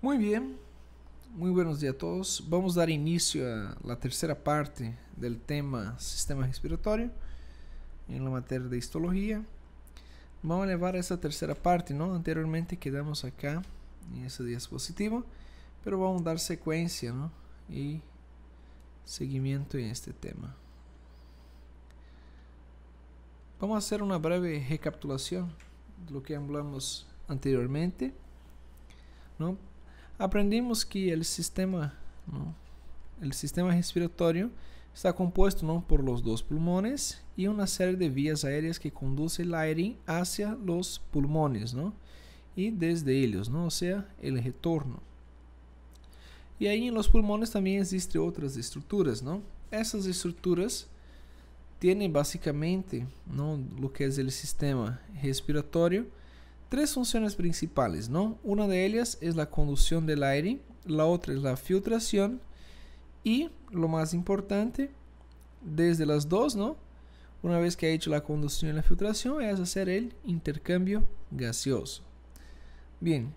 Muy bien, muy buenos días a todos. Vamos a dar inicio a la tercera parte del tema sistema respiratorio en la materia de histología. Vamos a llevar esa tercera parte, ¿no? Anteriormente quedamos acá en ese dispositivo, pero vamos a dar secuencia, ¿no? Y seguimiento en este tema. Vamos a hacer una breve recapitulación de lo que hablamos anteriormente, ¿no? Aprendimos que el sistema respiratorio está compuesto, ¿no?, por los dos pulmones y una serie de vías aéreas que conducen el aire hacia los pulmones, ¿no?, y desde ellos, ¿no?, o sea, el retorno. Y ahí en los pulmones también existen otras estructuras, ¿no? Esas estructuras tienen básicamente, ¿no?, lo que es el sistema respiratorio, tres funciones principales, ¿no? Una de ellas es la conducción del aire, la otra es la filtración y, lo más importante, desde las dos, ¿no?, una vez que ha hecho la conducción y la filtración, es hacer el intercambio gaseoso. Bien,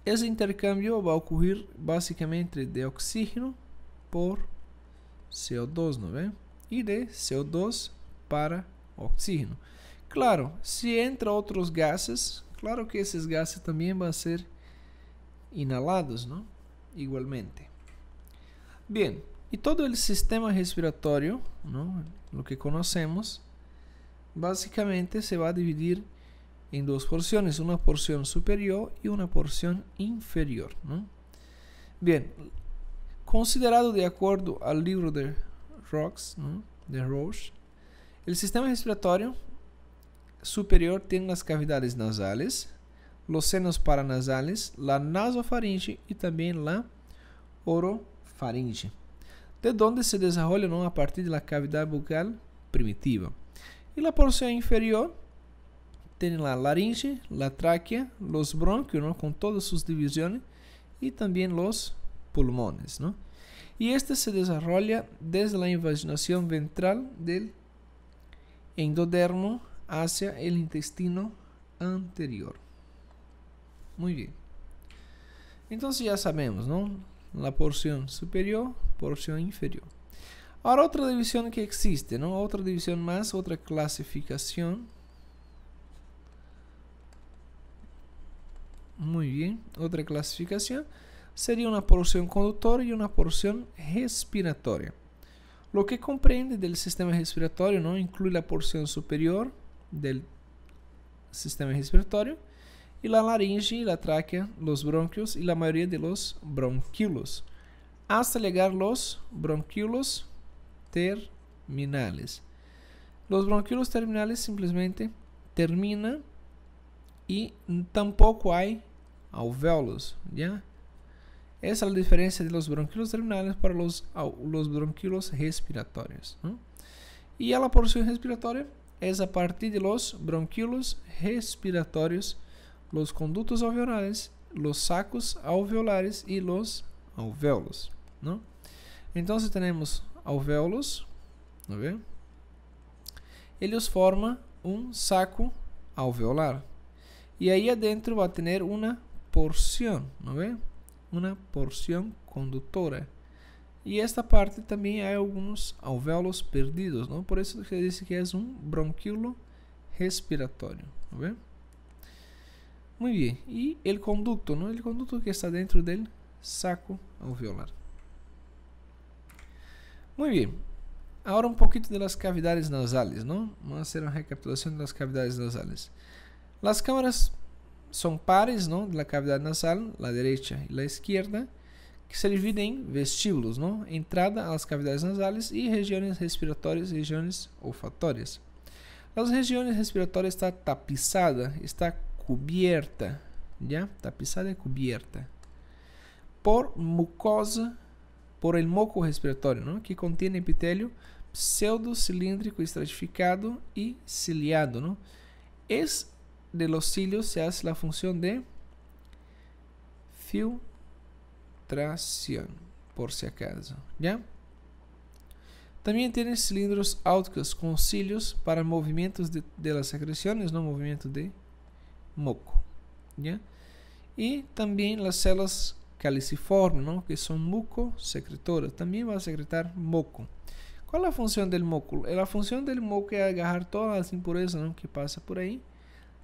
ese intercambio va a ocurrir básicamente de oxígeno por CO2, ¿no ve? Y de CO2 para oxígeno. Claro, si entra otros gases, claro que esos gases también van a ser inhalados, ¿no?, igualmente. Bien, y todo el sistema respiratorio, ¿no?, lo que conocemos, básicamente se va a dividir en dos porciones, una porción superior y una porción inferior, ¿no? Bien, considerado de acuerdo al libro de Rox, ¿no?, de Roche, el sistema respiratorio superior tiene las cavidades nasales, los senos paranasales, la nasofaringe y también la orofaringe, de donde se desarrolla, ¿no?, a partir de la cavidad bucal primitiva. Y la porción inferior tiene la laringe, la tráquea, los bronquios, ¿no?, con todas sus divisiones, y también los pulmones, ¿no? Y este se desarrolla desde la invaginación ventral del endodermo hacia el intestino anterior. Muy bien. Entonces ya sabemos, ¿no?, la porción superior, porción inferior. Ahora otra división que existe, ¿no?, otra división más, otra clasificación. Muy bien, otra clasificación sería una porción conductora y una porción respiratoria. Lo que comprende del sistema respiratorio, ¿no?, incluye la porción superior del sistema respiratorio y la laringe, la tráquea, los bronquios y la mayoría de los bronquíolos, hasta llegar a los bronquíolos terminales. Los bronquíolos terminales simplemente terminan y tampoco hay alvéolos, ¿ya? Esa es la diferencia de los bronquíolos terminales para los bronquíolos respiratorios, ¿no? Y a la porción respiratoria es a partir de los bronquíolos respiratorios, los conductos alveolares, los sacos alveolares y los alvéolos, ¿no? Entonces tenemos alvéolos, ¿no ve? Ellos forman un saco alveolar y ahí adentro va a tener una porción, ¿no ve? Una porción conductora. Y esta parte también hay algunos alvéolos perdidos, ¿no? Por eso se dice que es un bronquíolo respiratorio, ¿no ve? Muy bien. Y el conducto, ¿no? El conducto que está dentro del saco alveolar. Muy bien. Ahora un poquito de las cavidades nasales, ¿no? Vamos a hacer una recapitulación de las cavidades nasales. Las cámaras son pares, ¿no?, de la cavidad nasal, la derecha y la izquierda, que se dividen en vestíbulos, ¿no?, entrada a las cavidades nasales y regiones respiratorias y regiones olfatorias. Las regiones respiratorias está tapizada, está cubierta, ¿ya? Tapizada y cubierta por mucosa, por el moco respiratorio, ¿no?, que contiene epitelio pseudocilíndrico estratificado y ciliado, ¿no? Es de los cilios se hace la función de filtración, por si acaso, ¿ya? También tiene cilindros áuticos con cilios para movimientos de las secreciones, no movimiento de moco, ¿ya? Y también las células caliciformes, ¿no? Que son mucosecretoras, también va a secretar moco. ¿Cuál es la función del moco? La función del moco es agarrar todas las impurezas, ¿no? Que pasa por ahí.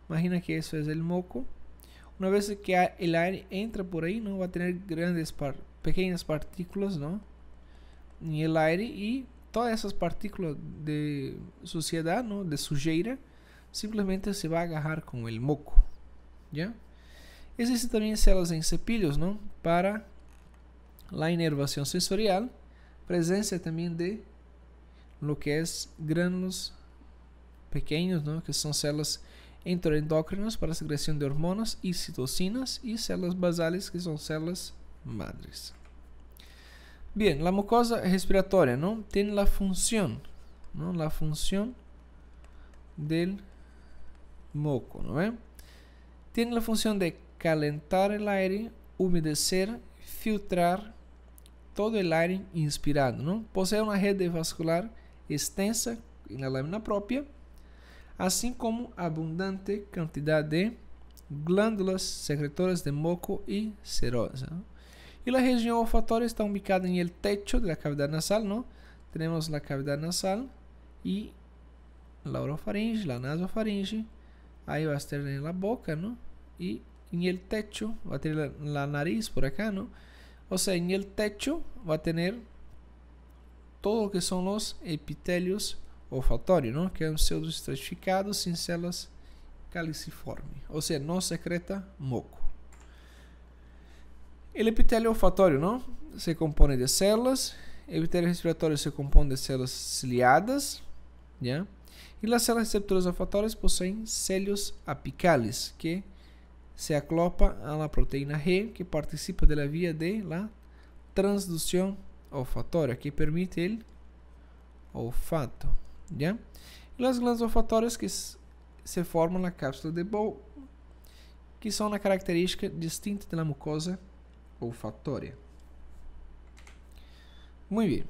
Imagina que eso es el moco. Una vez que el aire entra por ahí, ¿no? Va a tener pequeñas partículas, ¿no? En el aire, y todas esas partículas de suciedad, ¿no? De sujeira, simplemente se va a agarrar con el moco, ¿ya? Existen también células en cepillos, ¿no? Para la inervación sensorial, presencia también de lo que es gránulos pequeños, ¿no? Que son células enteroendócrinas para secreción de hormonas y citocinas, y células basales, que son células madres. Bien, la mucosa respiratoria, ¿no? Tiene la función, ¿no? La función del moco, ¿no? Tiene la función de calentar el aire, humedecer, filtrar todo el aire inspirado, ¿no? Posee una red vascular extensa en la lámina propia, así como abundante cantidad de glándulas secretoras de moco y serosa, ¿no? Y la región olfatoria está ubicada en el techo de la cavidad nasal, ¿no? Tenemos la cavidad nasal y la orofaringe, la nasofaringe, ahí va a estar en la boca, ¿no? Y en el techo va a tener la nariz por acá, ¿no? O sea, en el techo va a tener todo lo que son los epitelios olfatorios, ¿no? Que han sido estratificados sin células caliciformes, o sea, no secreta moco. El epitelio olfatorio, ¿no? Se compone de células. El epitelio respiratorio se compone de células ciliadas, ¿ya? Y las células receptoras olfatorias poseen cilios apicales, que se aclopa a la proteína G, que participa de la vía de la transducción olfatoria, que permite el olfato, ¿ya? Y las glándulas olfatorias que se forman en la cápsula de Bowles, que son una característica distinta de la mucosa olfatoria. Muy bien.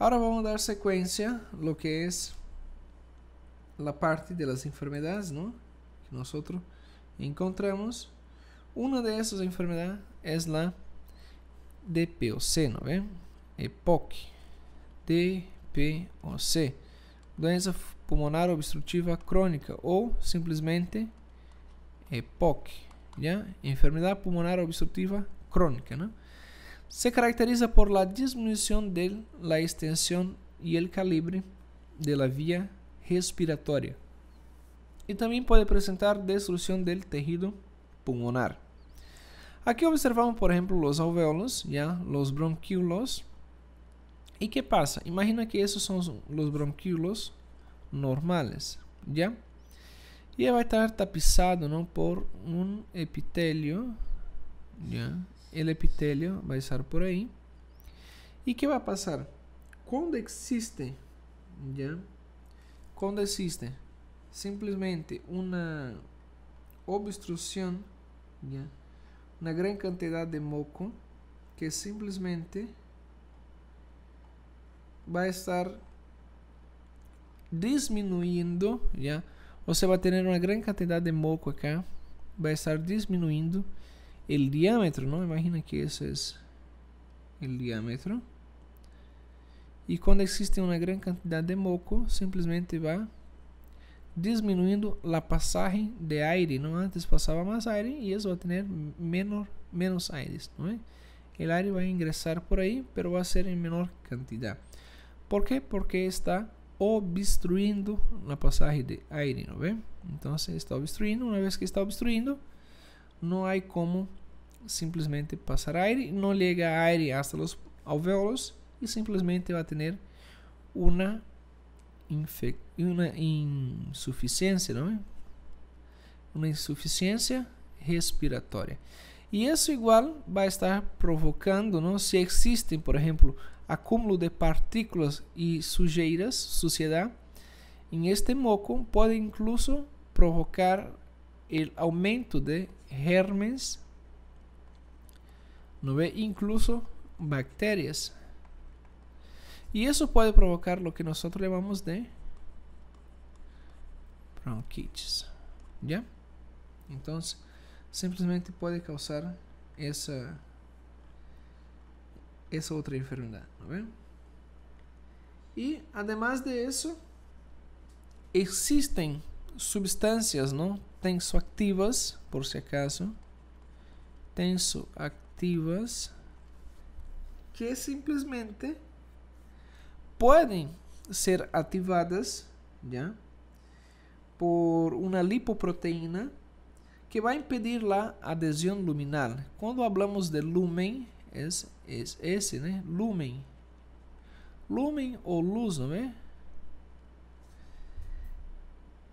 Ahora vamos a dar secuencia a lo que es la parte de las enfermedades, ¿no? Que nosotros encontramos. Una de esas enfermedades es la DPOC, ¿no ven? EPOC. DPOC. Doença pulmonar obstrutiva crônica, ou simplesmente EPOC, ¿ya? Enfermedad pulmonar obstructiva crónica, ¿no? Se caracteriza por la disminución de la extensión y el calibre de la vía respiratoria, y también puede presentar destrucción del tejido pulmonar. Aquí observamos, por ejemplo, los alvéolos, ya, los bronquíolos. ¿Y qué pasa? Imagina que esos son los bronquíolos normales, ¿ya? Y va a estar tapizado, ¿no? Por un epitelio, ¿ya? El epitelio va a estar por ahí. ¿Y qué va a pasar? Cuando existe, ¿ya? Cuando existe simplesmente una obstrucción, ¿ya? Una gran cantidad de moco que simplesmente va a estar disminuyendo, ¿ya? O sea, va a tener una gran cantidad de moco acá, va a estar disminuyendo el diámetro, ¿no? Imagina que ese es el diámetro. Y cuando existe una gran cantidad de moco, simplesmente va disminuyendo la pasaje de aire, ¿no? Antes pasaba más aire y eso va a tener menos aire, ¿no? El aire va a ingresar por ahí, pero va a ser en menor cantidad. ¿Por qué? Porque está obstruyendo la pasaje de aire, ¿no ve? Entonces está obstruyendo. Una vez que está obstruyendo, no hay como simplesmente pasar aire, no llega aire hasta los alvéolos y simplemente va a tener una insuficiencia, ¿no? Una insuficiencia respiratoria. Y eso igual va a estar provocando, ¿no? Si existen, por ejemplo, acúmulo de partículas y sujeiras, suciedad, en este moco puede incluso provocar el aumento de gérmenes, ¿no ve? Incluso bacterias. Y eso puede provocar lo que nosotros llamamos de bronquitis, ¿ya? Entonces, simplesmente pode causar essa outra enfermedade, ¿no ven? Y además de eso, existen substâncias, ¿no? Tensoactivas, por si acaso, tensoactivas, que simplesmente pueden ser ativadas, ¿ya?, por una lipoproteína que va a impedir la adhesión luminal. Cuando hablamos de lumen, es ese, ¿no? Lumen o luz, ¿no ve?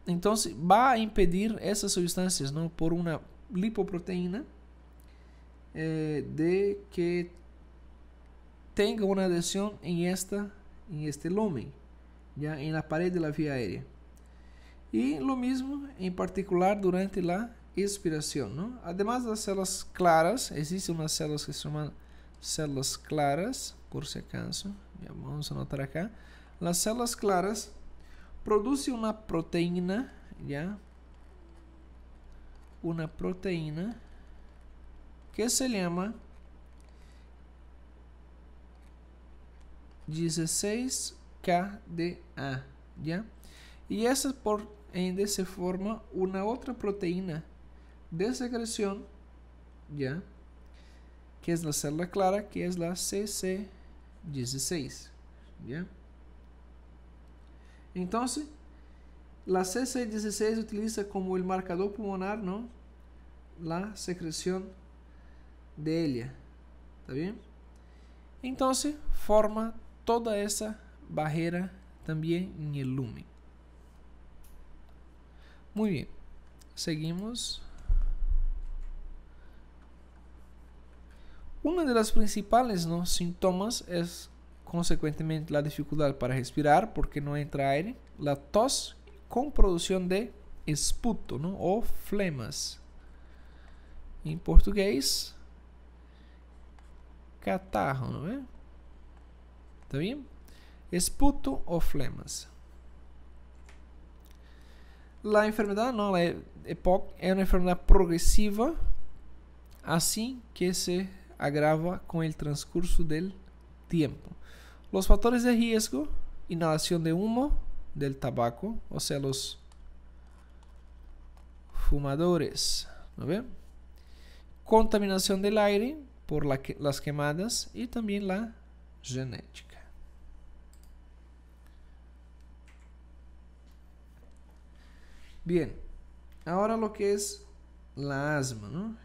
Entonces va a impedir esas sustancias, ¿no?, por una lipoproteína de que tenga una adhesión en este lumen, ya en la pared de la vía aérea. Y lo mismo en particular durante la expiración, ¿no? Además de las células claras, existen unas células que se llaman células claras, por si acaso, ya vamos a anotar acá. Las células claras producen una proteína, ya, una proteína que se llama 16KDA, ya, y esa se forma una otra proteína de secreción, ya, que es la célula clara, que es la CC16, ya. Entonces, la CC16 utiliza como el marcador pulmonar, ¿no?, la secreción de ella, ¿está bien? Entonces, forma toda esa barrera también en el lumen. Muy bien, seguimos. Uno de los principales, ¿no?, síntomas es consecuentemente la dificultad para respirar porque no entra aire, la tos con producción de esputo, ¿no?, o flemas. En portugués, catarro, ¿no ve? ¿Está bien? Esputo o flemas. La enfermedad, ¿no?, la EPOC, es una enfermedad progresiva, así que se agrava con el transcurso del tiempo. Los factores de riesgo: inhalación de humo del tabaco, o sea, los fumadores, ¿no ven? Contaminación del aire por las quemadas y también la genética. Bien, ahora lo que es la asma, ¿no?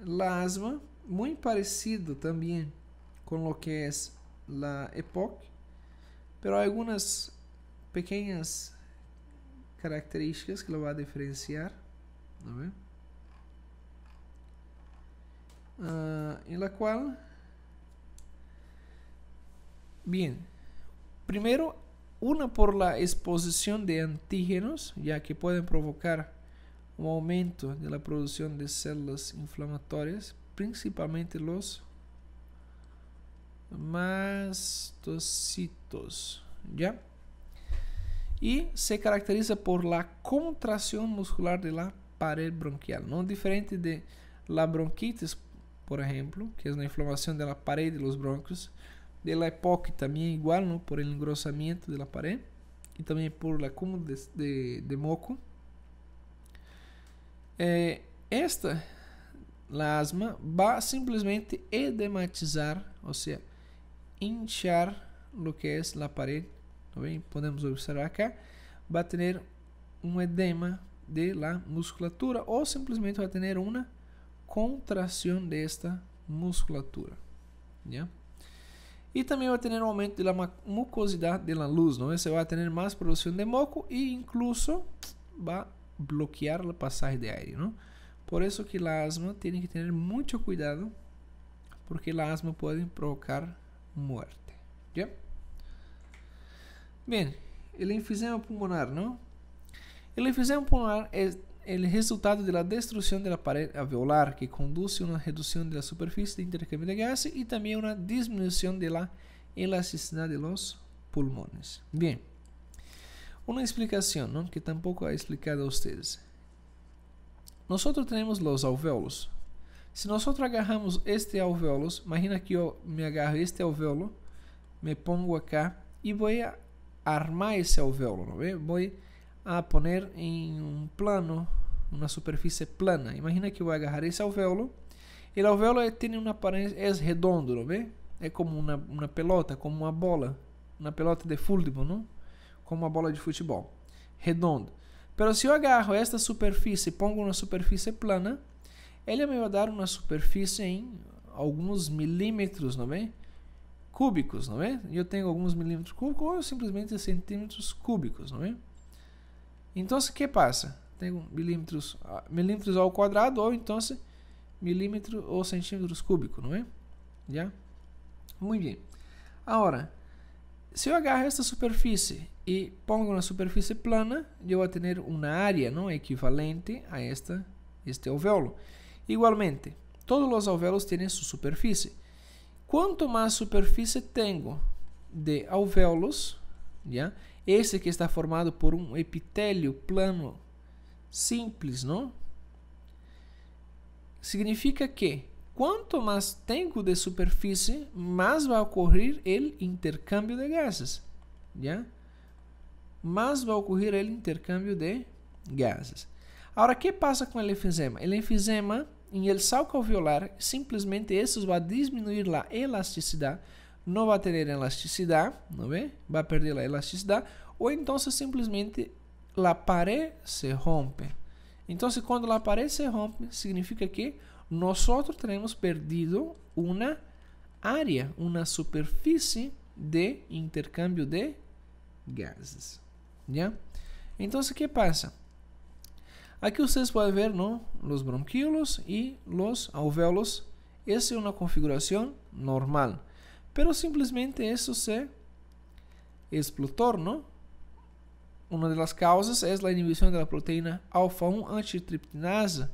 La asma, muy parecido también con lo que es la EPOC, pero hay algunas pequeñas características que lo va a diferenciar, ¿no ve? En la cual, bien, primero, una por la exposición de antígenos, ya que pueden provocar un aumento de la producción de células inflamatorias, principalmente los mastocitos, ¿ya? Y se caracteriza por la contracción muscular de la pared bronquial, no diferente de la bronquitis, por ejemplo, que es una inflamación de la pared de los bronquios. De la EPOC también igual, ¿no?, por el engrosamiento de la pared y también por el acúmulo de moco. La asma va simplesmente edematizar, o sea, hinchar lo que es la pared, ¿no ven? Podemos observar acá, va a tener un edema de la musculatura o simplesmente va a tener una contracción de esta musculatura, ¿ya? Y también va a tener un aumento de la mucosidad de la luz, ¿no? Se va a tener más producción de moco e incluso va a bloquear el pasaje de aire, ¿no? Por eso que la asma tiene que tener mucho cuidado, porque la asma puede provocar muerte, ¿ya? Bien, el enfisema pulmonar, ¿no? El enfisema pulmonar es el resultado de la destrucción de la pared alveolar, que conduce a una reducción de la superficie de intercambio de gases y también una disminución de la elasticidad de los pulmones. Bien, una explicación, ¿no?, que tampoco he explicado a ustedes. nosotros tenemos los alvéolos. Si nosotros agarramos este alvéolo, imagina que yo me agarro este alvéolo, me pongo acá y voy a armar ese alvéolo, ¿no ve? Voy a poner en un plano, una superficie plana. Imagina que voy a agarrar ese alvéolo. El alvéolo tiene una apariencia, es redondo, ¿no ve? É como uma pelota, como uma bola. Uma pelota de futebol, não? Como uma bola de futebol. Redondo. Pero se eu agarro esta superfície e pongo uma superfície plana, ele me vai dar uma superfície em alguns milímetros, não é? Cúbicos, não é? Eu tenho alguns milímetros cúbicos ou simplesmente centímetros cúbicos, não é? Então, o que passa? Tenho milímetros ao quadrado ou então milímetros ou centímetros cúbicos, não é? Já? Muito bem. Agora, se eu agarro esta superfície e pongo na superfície plana, eu vou ter uma área não equivalente a este alvéolo. Igualmente, todos os alvéolos têm sua superfície. Quanto mais superfície tenho de alvéolos, já? Esse que está formado por um epitélio plano simples, não? Significa que quanto mais tenho de superfície, mais vai ocorrer o intercâmbio de gases, já? Mais vai ocorrer o intercâmbio de gases. Agora, o que passa com o enfisema? O enfisema, em el saco alveolar, simplesmente isso vai diminuir a elasticidade, não vai ter elasticidade, não é? Vai perder a elasticidade, ou então simplesmente a parede se rompe. Então, quando a parede se rompe, significa que nós teremos perdido uma área, uma superfície de intercâmbio de gases. ¿Ya? Então, o que passa? Aqui vocês podem ver, ¿no? Os bronquíolos e os alvéolos. Essa é uma configuração normal. Pero simplesmente isso se explotou, ¿no? Uma das causas é a inibição da proteína alfa-1 antitriptinasa,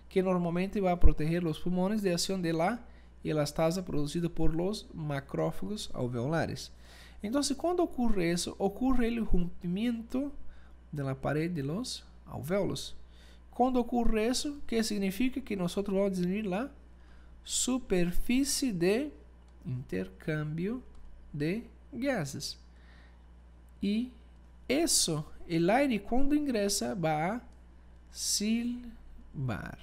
que normalmente vai proteger os pulmões de ação de la elastasa produzida por los macrófagos alveolares. Então, quando ocorre isso, ocorre o rompimento da parede de los alvéolos. Quando ocorre isso, que significa que nós vamos diminuir a superfície de intercâmbio de gases. E isso, o aire quando ingressa vai silbar.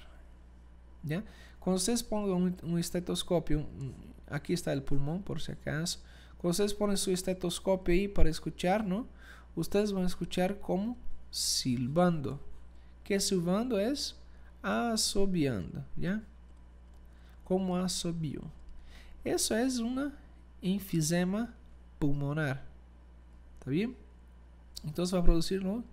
¿Ya? Quando vocês põem um estetoscópio, aqui está o pulmão, por si acaso. Quando vocês põem seu estetoscópio aí para escuchar, ¿no? Vocês vão escuchar como silbando. Que silbando é assobiando, ¿ya? Como assobio. Isso é uma enfisema pulmonar. ¿Tá bem? Então vai produzir, ¿no?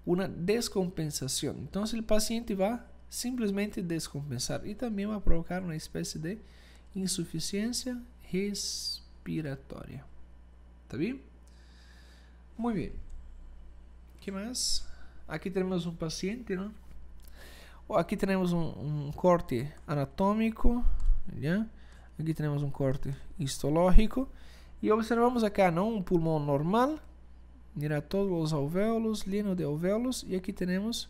Uma descompensação. Então o paciente vai simplesmente descompensar e também vai provocar uma espécie de insuficiência respiratória. Tá bem? Muito bem. O que mais? Aqui temos um paciente, não? Aqui temos um corte anatômico, já? Aqui temos um corte histológico e observamos acá, não, um pulmão normal. Mira todos os alvéolos, lleno de alvéolos, e aqui temos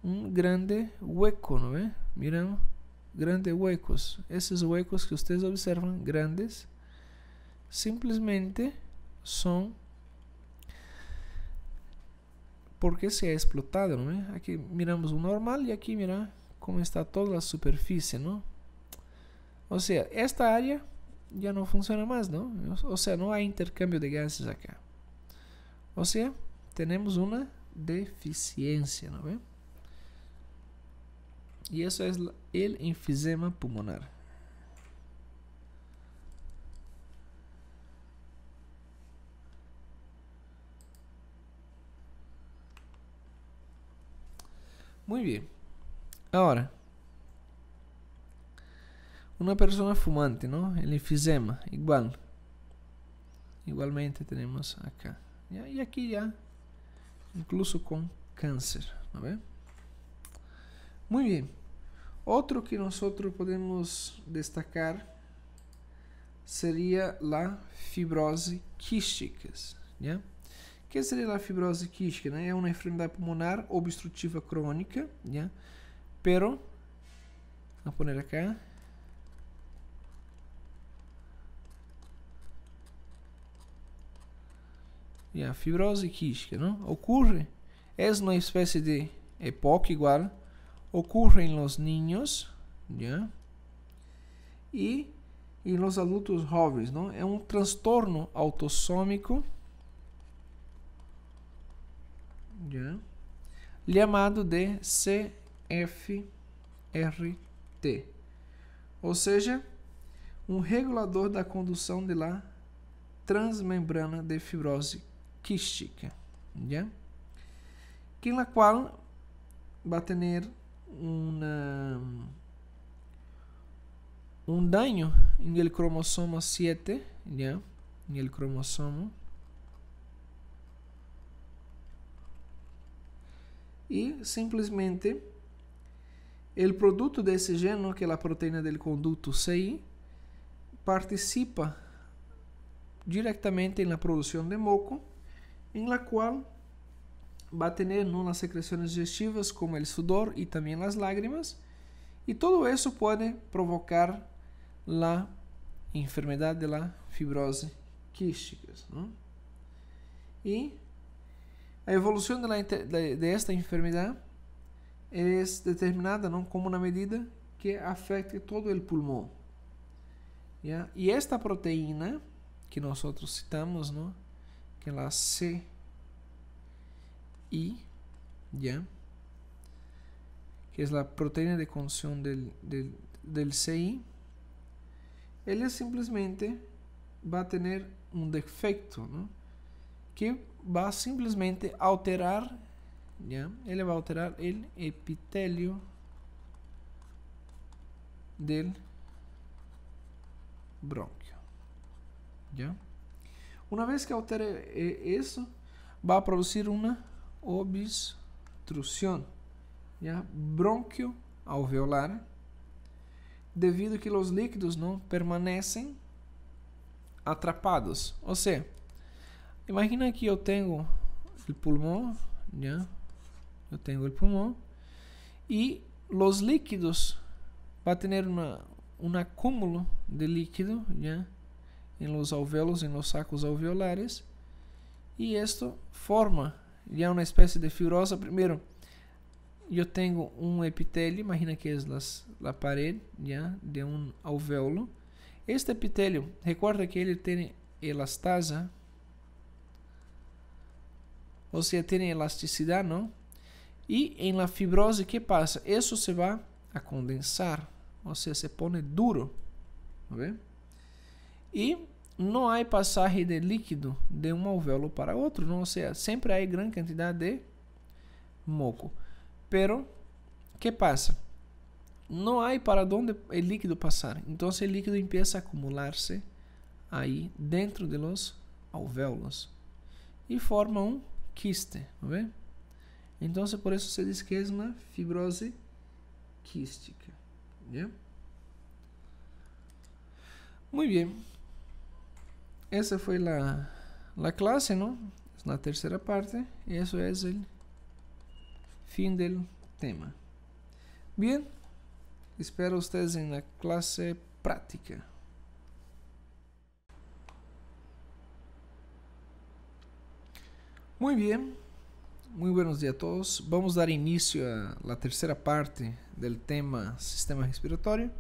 um grande hueco, não é? Miram, grandes huecos. Esses huecos que vocês observam, grandes, simplesmente são porque se é explotado, não é? Aqui miramos o normal e aqui mira como está toda a superfície, não? Ou seja, esta área já não funciona mais, não? Ou seja, não há intercâmbio de gases acá. Ou seja, temos uma deficiência, não é? E isso é o enfisema pulmonar. Muito bem. Agora, uma pessoa fumante, não? El enfisema, igual. Igualmente temos acá. E aqui já, incluso com câncer, não é? Muito bem. Outro que nós podemos destacar seria a fibrose quística, ¿ya? ¿Qué sería la fibrosis quística? ¿No? Es una enfermedad pulmonar obstructiva crónica, ¿ya? Pero, vamos a poner acá. Ya, fibrosis quística, ¿no? Ocurre, es una especie de EPOC igual, ocurre en los niños, ¿ya? Y en los adultos jóvenes, ¿no? Es un trastorno autosómico, ¿ya? Llamado de CFRT, ou seja, regulador da condução de la transmembrana de fibrose quística, ¿ya? Que en la cual va a tener un daño en el cromosoma 7, ¿ya? En el cromosoma. Y simplesmente el producto de ese gen, que es la proteína del conducto CI, participa directamente en la producción de moco, en la cual va a tener, ¿no?, las secreciones digestivas como el sudor y también las lágrimas, y todo eso puede provocar la enfermedad de la fibrosis quística, ¿no? Y la evolución de esta enfermedad es determinada, ¿no?, como una medida que afecte todo el pulmón, ¿ya? Y esta proteína que nosotros citamos, ¿no?, que es la CI, ¿ya?, que es la proteína de conducción del CI, él simplemente va a tener un defecto, ¿no?, que va a simplemente alterar, ¿ya? Él va a alterar el epitelio del bronquio, ¿ya? Una vez que altere eso, va a producir una obstrucción, ¿ya?, bronquio alveolar, debido a que los líquidos no permanecen atrapados. O sea, imagina que yo tengo el pulmón, ¿ya? Yo tengo el pulmón y los líquidos va a tener un acúmulo de líquido, ¿ya?, en los alvéolos, en los sacos alveolares, y esto forma ya una especie de fibrosa. Primero, yo tengo un epitelio, imagina que es la pared, ¿ya?, de un alvéolo. Este epitelio, recuerda que ele tiene elastasa, o sea, tiene elasticidad, ¿no? Y en la fibrose, ¿qué pasa? Eso se va a condensar, o sea, se pone duro, ¿ve? Y no hay pasaje de líquido de un alvéolo para otro, ¿no? O sea, siempre hay gran cantidad de moco. Pero, ¿qué pasa? No hay para dónde el líquido pasar. Entonces el líquido empieza a acumularse ahí dentro de los alvéolos y forma un quiste, ¿no ve? Entonces por eso se dice que es una fibrose quística, ¿ya? Muy bien. Esa fue la clase, ¿no? Es la tercera parte. Y eso es el fin del tema. Bien. Espero ustedes en la clase práctica. Muy bien. Muy buenos días a todos. Vamos a dar inicio a la tercera parte del tema sistema respiratorio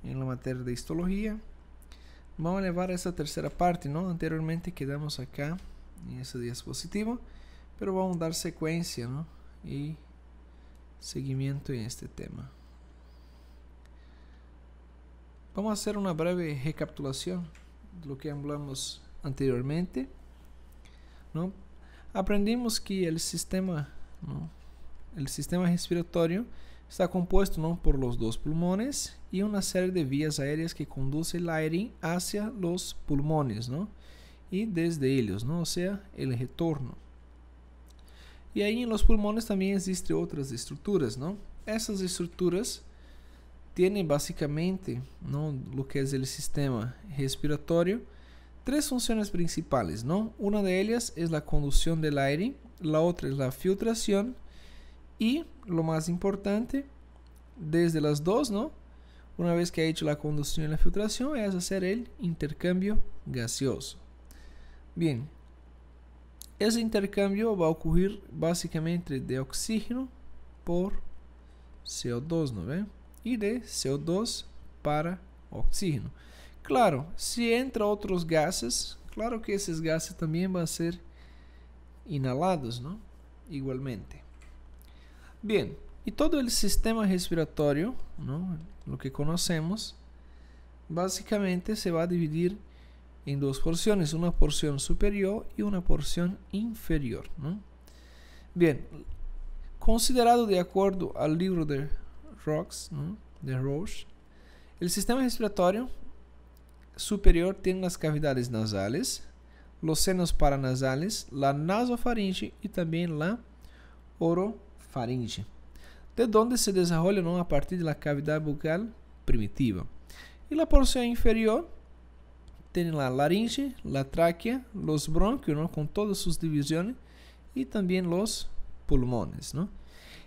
en la materia de histología. Vamos a llevar esa tercera parte, ¿no? Anteriormente quedamos acá en ese diapositivo, pero vamos a dar secuencia, ¿no?, y seguimiento en este tema. Vamos a hacer una breve recapitulación de lo que hablamos anteriormente, ¿no? Aprendimos que el sistema, ¿no?, el sistema respiratorio está compuesto, ¿no?, por los dos pulmones y una serie de vías aéreas que conducen el aire hacia los pulmones, ¿no?, y desde ellos, ¿no?, o sea, el retorno. Y ahí en los pulmones también existen otras estructuras, ¿no? Esas estructuras tienen básicamente, ¿no?, lo que es el sistema respiratorio, tres funciones principales, ¿no? Una de ellas es la conducción del aire, la otra es la filtración y lo más importante, desde las dos, ¿no? Una vez que ha hecho la conducción y la filtración, es hacer el intercambio gaseoso. Bien, ese intercambio va a ocurrir básicamente de oxígeno por CO2, ¿no ve? Y de CO2 para oxígeno. Claro, si entra otros gases, claro que esos gases también van a ser inhalados, ¿no? Igualmente. Bien, y todo el sistema respiratorio, ¿no? Lo que conocemos, básicamente se va a dividir en dos porciones, una porción superior y una porción inferior, ¿no? Bien, considerado de acuerdo al libro de Rox, ¿no? De Roche, el sistema respiratorio superior tiene las cavidades nasales, los senos paranasales, la nasofaringe y también la orofaringe, de donde se desarrolla, ¿no? A partir de la cavidad bucal primitiva. Y la porción inferior tiene la laringe, la tráquea, los bronquios, ¿no? Con todas sus divisiones, y también los pulmones, ¿no?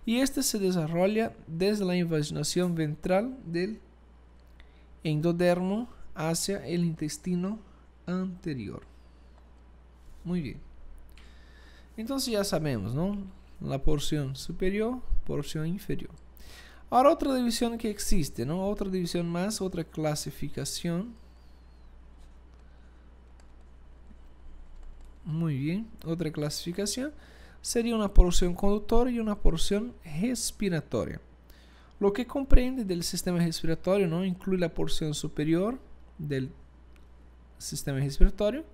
Y este se desarrolla desde la invaginación ventral del endodermo hacia el intestino anterior. Muy bien. Entonces ya sabemos, ¿no? La porción superior, porción inferior. Ahora otra división que existe, ¿no? Otra división más, otra clasificación. Muy bien. Otra clasificación sería una porción conductora y una porción respiratoria. Lo que comprende del sistema respiratorio, ¿no? Incluye la porción superior del sistema respiratorio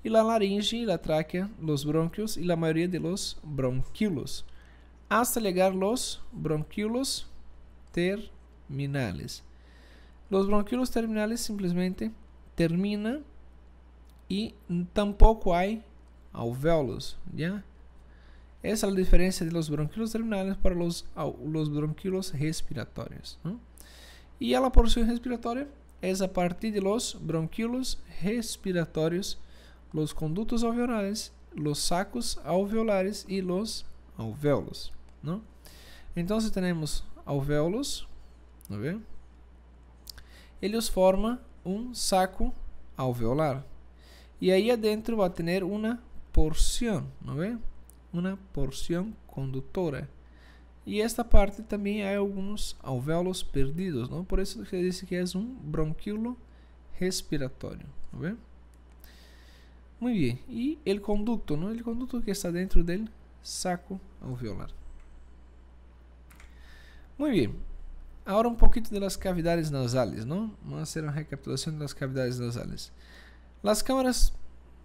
y la laringe, la tráquea, los bronquios y la mayoría de los bronquíolos, hasta llegar a los bronquíolos terminales. Los bronquíolos terminales simplemente terminan y tampoco hay alvéolos, ¿ya? Esa es la diferencia de los bronquíolos terminales para los bronquíolos respiratorios, ¿no? Y a la porción respiratoria es a partir de los bronquíolos respiratorios, los conductos alveolares, los sacos alveolares y los alvéolos, ¿no? Entonces tenemos alvéolos, ¿no ve? Ellos forman un saco alveolar y ahí adentro va a tener una porción, ¿no ve? Una porción conductora. Y esta parte también hay algunos alvéolos perdidos, ¿no? Por eso se dice que es un bronquíolo respiratorio, ¿no ve? Muy bien. Y el conducto, ¿no? El conducto que está dentro del saco alveolar. Muy bien. Ahora un poquito de las cavidades nasales, ¿no? Vamos a hacer una recapitulación de las cavidades nasales. Las cámaras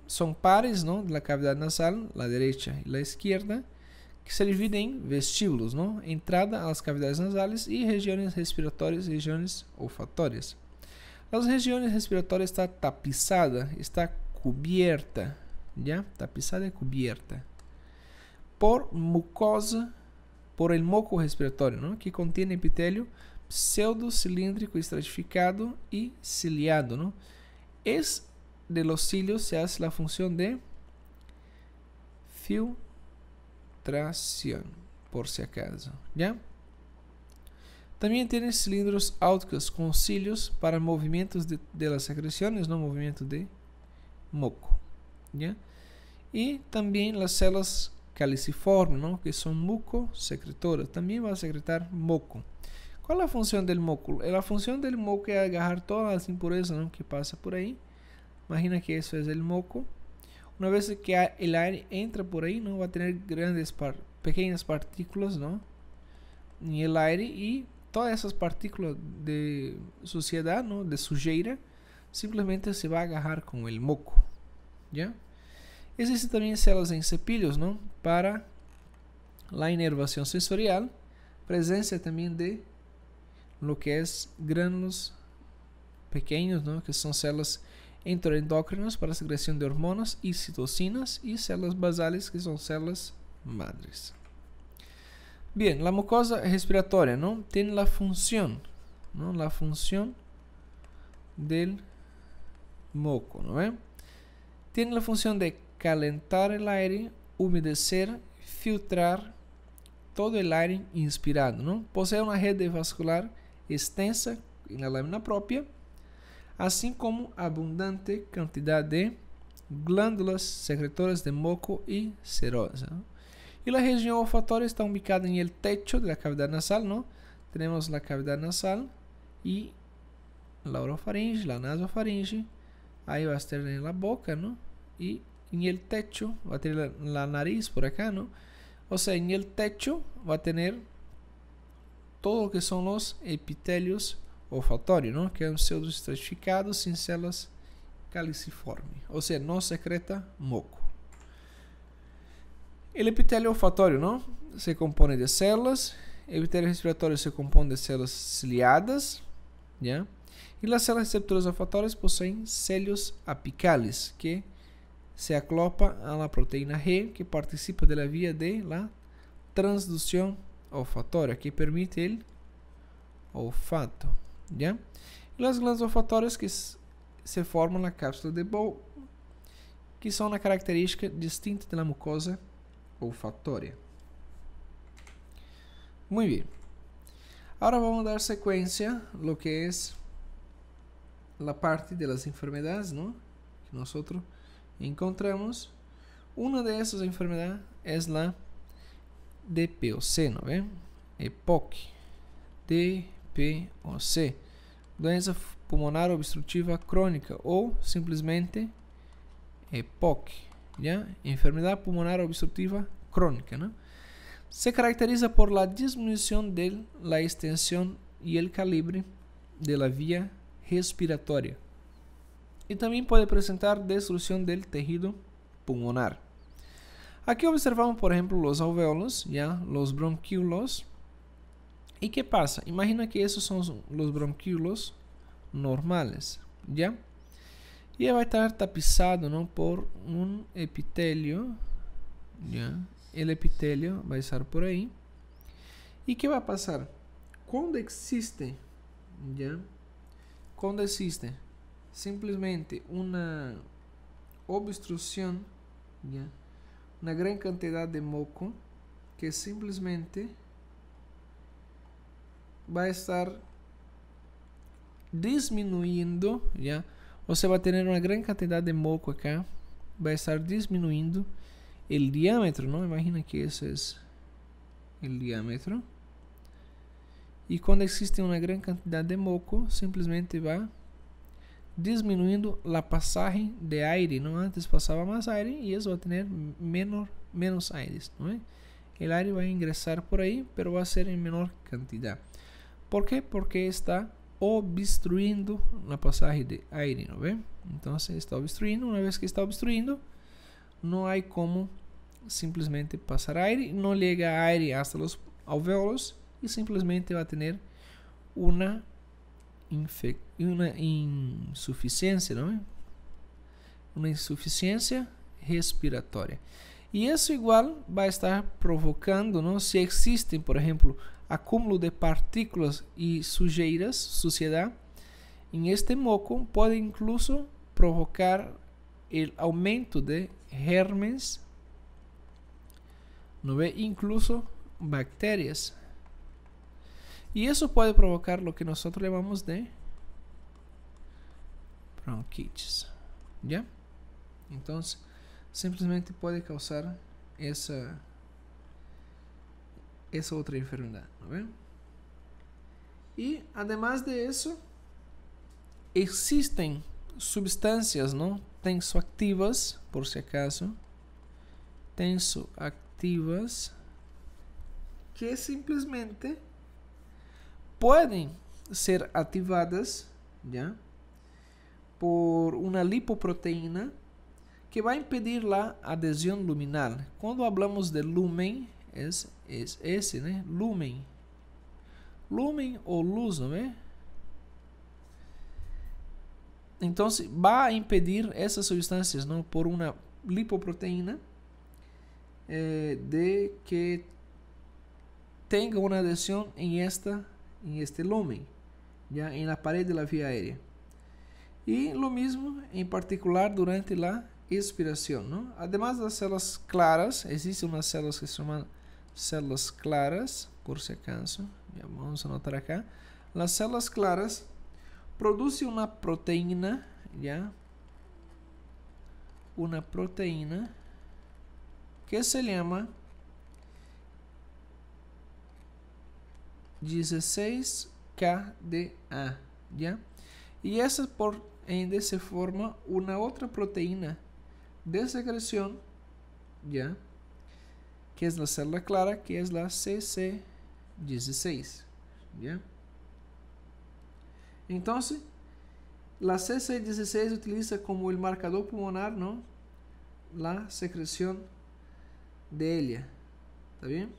son pares, ¿no? De la cavidad nasal, la derecha y la izquierda, que se dividen en vestíbulos, ¿no? Entrada a las cavidades nasales y regiones respiratorias y regiones olfatorias. Las regiones respiratorias está tapizada, está cubierta, ¿ya? Tapizada y cubierta por mucosa, por el moco respiratorio, ¿no? Que contiene epitelio pseudocilíndrico estratificado y ciliado, ¿no? Es de los cilios se hace la función de filtración, por si acaso, ¿ya? También tiene cilindros áuticos con cilios para movimientos de las secreciones, no movimiento de moco, ¿ya? Y también las células caliciformes, ¿no? Que son mucosecretoras, también va a secretar moco. ¿Cuál es la función del moco? La función del moco es agarrar todas las impurezas, ¿no? Que pasa por ahí. Imagina que eso es el moco. Una vez que el aire entra por ahí, ¿no? Va a tener pequeñas partículas, ¿no? En el aire, y todas esas partículas de suciedad, ¿no? De sujeira, simplemente se va a agarrar con el moco, ¿ya? Existen también células en cepillos, ¿no? Para la inervación sensorial, presencia también de lo que es gránulos pequeños, ¿no? Que son células enteroendócrinas para secreción de hormonas y citocinas, y células basales, que son células madres. Bien, la mucosa respiratoria, ¿no? Tiene la función, ¿no? La función del moco, ¿no? Tiene la función de calentar el aire, humedecer, filtrar todo el aire inspirado, ¿no? Posee una red vascular extensa en la lámina propia, así como abundante cantidad de glándulas secretoras de moco y serosa, ¿no? Y la región olfatoria está ubicada en el techo de la cavidad nasal, ¿no? Tenemos la cavidad nasal y la orofaringe, la nasofaringe, ahí va a estar en la boca, ¿no? Y en el techo va a tener la nariz por acá, ¿no? O sea, en el techo va a tener todo lo que son los epitelios olfatorios, ¿no? Que han sido estratificados sin células caliciformes, o sea, no secreta moco. El epitelio olfatorio, ¿no? Se compone de células. El epitelio respiratorio se compone de células ciliadas, ¿ya? Y las células receptoras olfatorias poseen cilios apicales que se acoplan a la proteína G que participa de la vía de la transducción olfatoria que permite el olfato, ¿ya? Y las glándulas olfatorias que se forman en la cápsula de Bowles, que son una característica distinta de la mucosa olfatoria. Muy bien. Ahora vamos a dar secuencia a lo que es la parte de las enfermedades, ¿no? Que nosotros encontramos. Una de esas enfermedades es la DPOC, ¿no ven? EPOC. DPOC. Doença pulmonar obstrutiva crônica ou simplesmente EPOC, ¿ya? Enfermedad pulmonar obstructiva crónica, ¿no? Se caracteriza por la disminución de la extensión y el calibre de la vía respiratoria. Y también puede presentar destrucción del tejido pulmonar. Aquí observamos, por ejemplo, los alvéolos, ¿ya? Los bronquíolos. ¿Y qué pasa? Imagina que esos son los bronquíolos normales, ¿ya? Y va a estar tapizado, ¿no? Por un epitelio, ¿ya? El epitelio va a estar por ahí. ¿Y qué va a pasar? Cuando existe, ¿ya? Cuando existe simplesmente una obstrucción, ¿ya? Una gran cantidad de moco que simplesmente va a estar disminuyendo, ¿ya? O sea, va a tener una gran cantidad de moco acá, va a estar disminuyendo el diámetro, ¿no? Imagina que ese es el diámetro. Y cuando existe una gran cantidad de moco, simplesmente va disminuyendo la pasaje de aire, ¿no? Antes pasaba más aire y eso va a tener menos aire, ¿no? El aire va a ingresar por ahí, pero va a ser en menor cantidad. ¿Por qué? Porque está obstruyendo la pasaje de aire, ¿no ve? Entonces está obstruyendo. Una vez que está obstruyendo, no hay como simplesmente pasar aire, no llega aire hasta los alvéolos y simplemente va a tener una insuficiencia, ¿no? Una insuficiencia respiratoria. Y eso igual va a estar provocando, ¿no? Si existen, por ejemplo, acúmulo de partículas y suciedad en este moco, puede incluso provocar el aumento de gérmenes, ¿no ve? Incluso bacterias. Y eso puede provocar lo que nosotros llamamos de bronquitis, ¿ya? Entonces, simplesmente puede causar esa otra enfermedad, ¿no ven? Y además de eso, existen sustancias, ¿no? Tensoactivas, por si acaso, tensoactivas, que simplesmente pueden ser activadas, ¿ya? Por una lipoproteína que va a impedir la adhesión luminal. Cuando hablamos de lumen, es ese, ¿no? Lumen o luz, ¿no ve? Entonces va a impedir esas sustancias, ¿no? Por una lipoproteína de que tenga una adhesión en este lumen, ya en la pared de la vía aérea. Y lo mismo en particular durante la expiración, ¿no? Además de las células claras, existen unas células que se llaman células claras, por si acaso. Ya vamos a anotar acá. Las células claras producen una proteína, ¿ya? Una proteína que se llama 16KDA, ¿ya? Y esa por ende se forma una otra proteína de secreción, ¿ya? Que es la célula clara, que es la CC16, ¿ya? Entonces, la CC16 utiliza como el marcador pulmonar, ¿no? La secreción de ella, ¿está bien?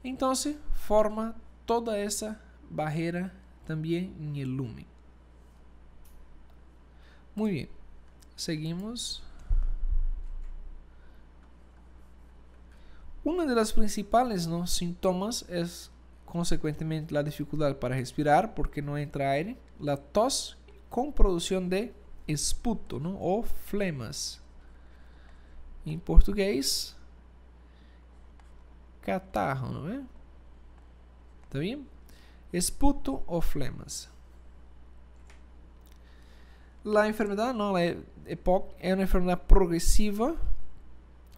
Entonces, forma toda esa barrera también en el lumen. Muy bien, seguimos. Uno de los principales, ¿no?, síntomas es consecuentemente la dificultad para respirar porque no entra aire, la tos con producción de esputo, ¿no?, o flemas. En portugués, catarro, ¿no es? ¿Está bien? Esputo o flemas. La enfermedad, ¿no?, la EPOC, es una enfermedad progresiva,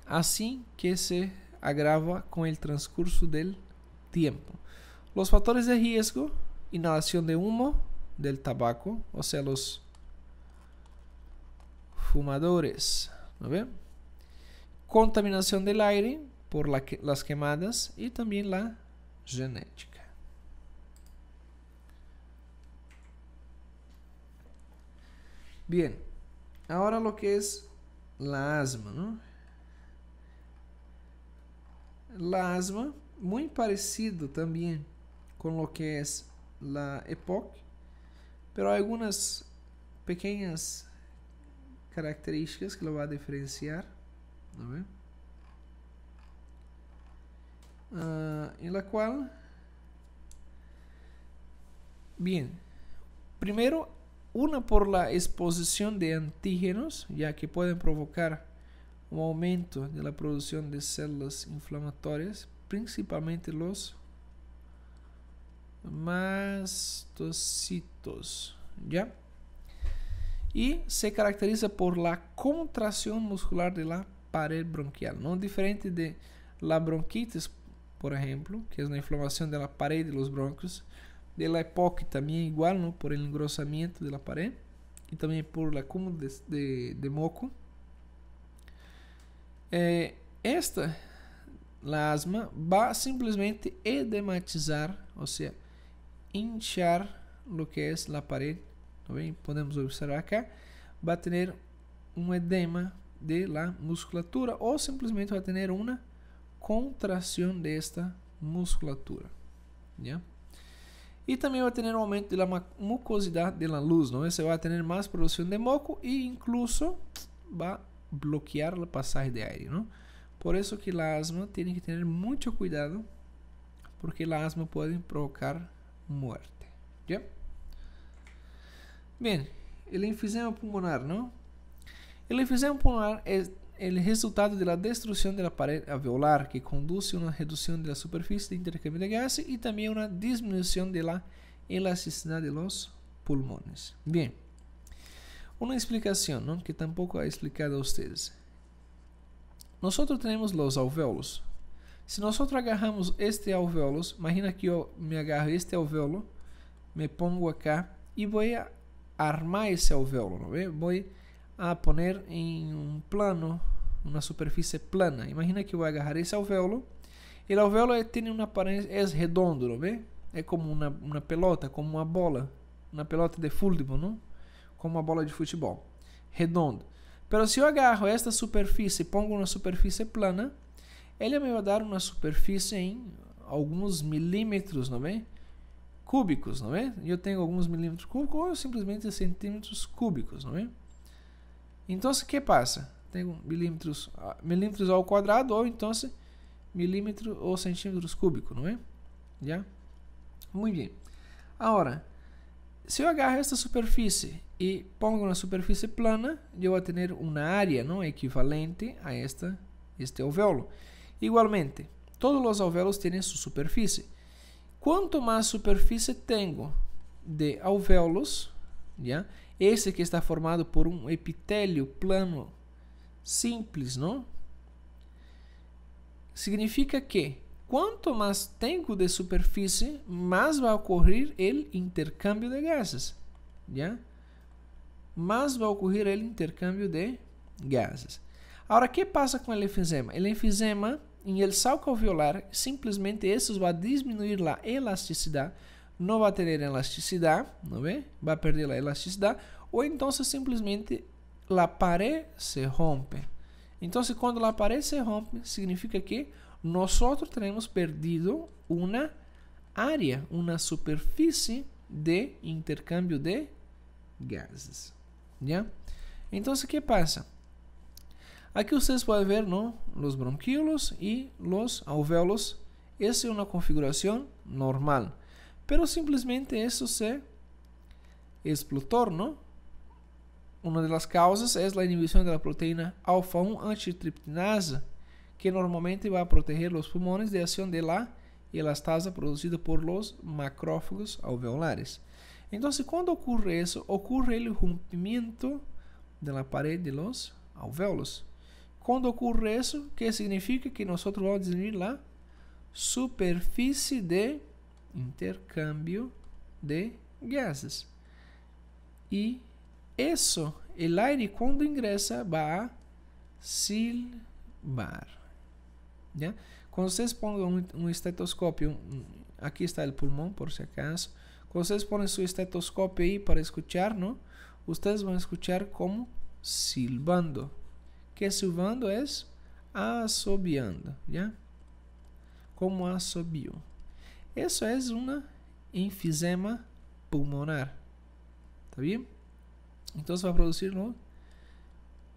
así que se agrava con el transcurso del tiempo. Los factores de riesgo: inhalación de humo del tabaco, o sea, los fumadores, ¿no ven? Contaminación del aire por las quemadas y también la genética. Bien, ahora lo que es la asma, ¿no? La asma, muy parecido también con lo que es la EPOC, pero hay algunas pequeñas características que lo va a diferenciar, ¿no ve? En la cual, bien, primero, una por la exposición de antígenos, ya que pueden provocar un aumento de la producción de células inflamatorias, principalmente los mastocitos, ¿ya? Y se caracteriza por la contracción muscular de la pared bronquial, no diferente de la bronquitis, por ejemplo, que es una inflamación de la pared de los bronquios, de la EPOC también igual, ¿no?, por el engrosamiento de la pared y también por el acúmulo de moco. La asma va simplesmente edematizar, o sea, hinchar lo que es la pared, ¿no ven? Podemos observar acá, va a tener un edema de la musculatura o simplemente va a tener una contracción de esta musculatura, ¿ya? Y también va a tener un aumento de la mucosidad de la luz, ¿no? Se va a tener más producción de moco e incluso va a bloquear el pasaje de aire, ¿no? Por eso que la asma tiene que tener mucho cuidado, porque la asma puede provocar muerte, ¿ya? Bien, el enfisema pulmonar, ¿no? El enfisema pulmonar es el resultado de la destrucción de la pared alveolar, que conduce a una reducción de la superficie de intercambio de gases y también una disminución de la elasticidad de los pulmones. Bien, una explicación, ¿no?, que tampoco he explicado a ustedes. Nosotros tenemos los alvéolos. Si nosotros agarramos este alvéolo, imagina que yo me agarro este alvéolo, me pongo acá y voy a armar ese alvéolo, ¿no ve? Voy a poner en un plano, una superficie plana. Imagina que voy a agarrar ese alvéolo. El alvéolo tiene una apariencia, es redondo, ¿no ve? Es como una pelota, como una bola, una pelota de fútbol, ¿no? Como uma bola de futebol, redondo. Pero se eu agarro esta superfície e pongo uma superfície plana, ele me vai dar uma superfície em alguns milímetros, não é? Cúbicos, não é? Eu tenho alguns milímetros cúbicos ou simplesmente centímetros cúbicos, não é? Então, o que passa? Tenho milímetros ao quadrado ou então milímetros ou centímetros cúbicos, não é? Já? Muito bem. Agora, se eu agarro esta superfície y pongo una superficie plana, yo voy a tener una área, ¿no?, equivalente a este alvéolo. Igualmente, todos los alvéolos tienen su superficie. Cuanto más superficie tengo de alvéolos, ¿ya?, ese que está formado por un epitelio plano simples, ¿no?, significa que cuanto más tengo de superficie, más va a ocurrir el intercambio de gases, ¿ya? Más va a ocurrir el intercambio de gases. Ahora, ¿qué pasa con el enfisema? El enfisema, en el saco alveolar, simplesmente eso va a disminuir la elasticidad, no va a tener elasticidad, ¿no ve? Va a perder la elasticidad, o entonces simplesmente la pared se rompe. Entonces, cuando la pared se rompe, significa que nosotros tenemos perdido una área, una superficie de intercambio de gases, ¿ya? Entonces, ¿qué pasa? Aquí ustedes pueden ver, ¿no?, los bronquíolos y los alvéolos. Esa es una configuración normal, pero simplemente eso se explotó, ¿no? Una de las causas es la inhibición de la proteína alfa-1 antitriptinasa, que normalmente va a proteger los pulmones de acción de la elastasa producida por los macrófagos alveolares. Entonces, cuando ocurre eso, ocurre el rompimiento de la pared de los alvéolos. Cuando ocurre eso, ¿qué significa? Que nosotros vamos a disminuir la superficie de intercambio de gases. Y eso, el aire cuando ingresa va a silbar, ¿ya? Cuando ustedes pongan un estetoscopio, aquí está el pulmón por si acaso, cuando ustedes ponen su estetoscopio ahí para escuchar, ¿no?, ustedes van a escuchar como silbando. Que silbando es assobiando, ¿ya? Como assobio. Eso es un enfisema pulmonar, ¿está bien? Entonces va a producir, ¿no?,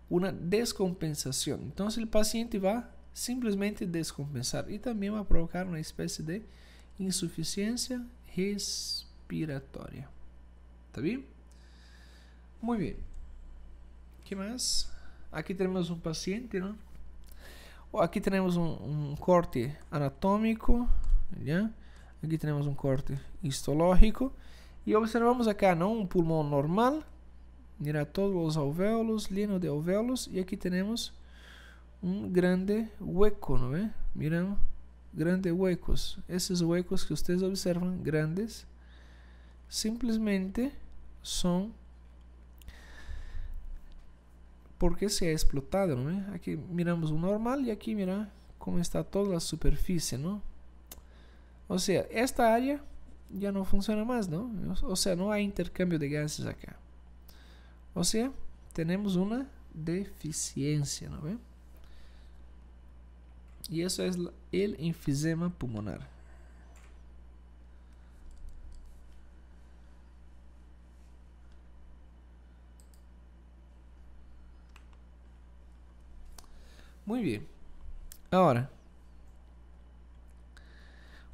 una descompensación. Entonces el paciente va simplesmente descompensar y también va a provocar una especie de insuficiencia respiratoria. ¿Está bien? Muy bien. ¿Qué más? Aquí tenemos un paciente, ¿no? Aquí tenemos un corte anatómico, ¿ya? Aquí tenemos un corte histológico y observamos acá, ¿no?, un pulmón normal. Mira todos los alvéolos, lleno de alvéolos, y aquí tenemos un grande hueco, ¿no ve? Miren, grandes huecos. Esos huecos que ustedes observan, grandes, simplesmente son porque se ha explotado, ¿no ve? Aquí miramos un normal y aquí mira cómo está toda la superficie, ¿no? O sea, esta área ya no funciona más, ¿no? O sea, no hay intercambio de gases acá. O sea, tenemos una deficiencia, ¿no ve? Y eso es el enfisema pulmonar. Muy bien. Ahora,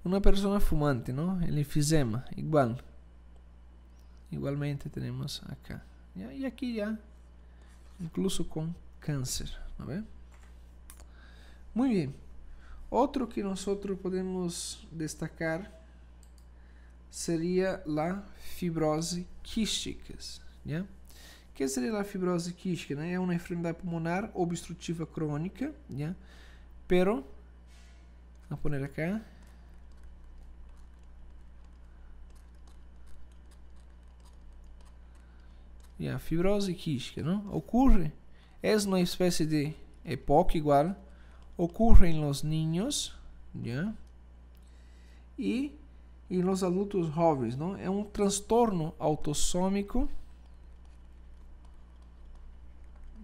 una persona fumante, ¿no? El enfisema, igual. Igualmente tenemos acá. ¿Ya? Y aquí ya, incluso con cáncer, ¿no ve? Muy bien. Otro que nosotros podemos destacar sería la fibrose quística, ¿ya? ¿Qué sería la fibrose quística? ¿No? Es una enfermedad pulmonar obstructiva crónica, ¿ya? Pero, vamos a poner acá. Ya, fibrose quística, ¿no? Ocurre, es una especie de EPOC igual, ocurre en los niños, ¿ya? Y en los adultos jóvenes, ¿no? Es un trastorno autosómico,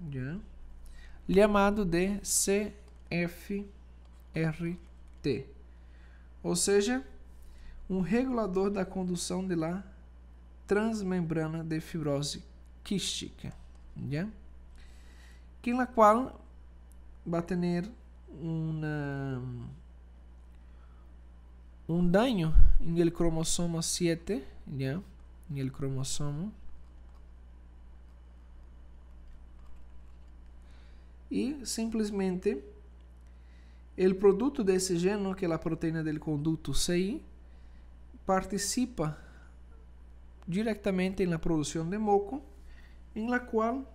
¿ya?, llamado de CFRT, ou seja, um regulador da condução de la transmembrana de fibrose quística, ¿ya? Que en la cual va a tener un daño en el cromosoma 7, ¿ya? En el cromosoma y simplesmente el producto de ese gen, ¿no? Que es la proteína del conducto CI, participa directamente en la producción de moco, en la cual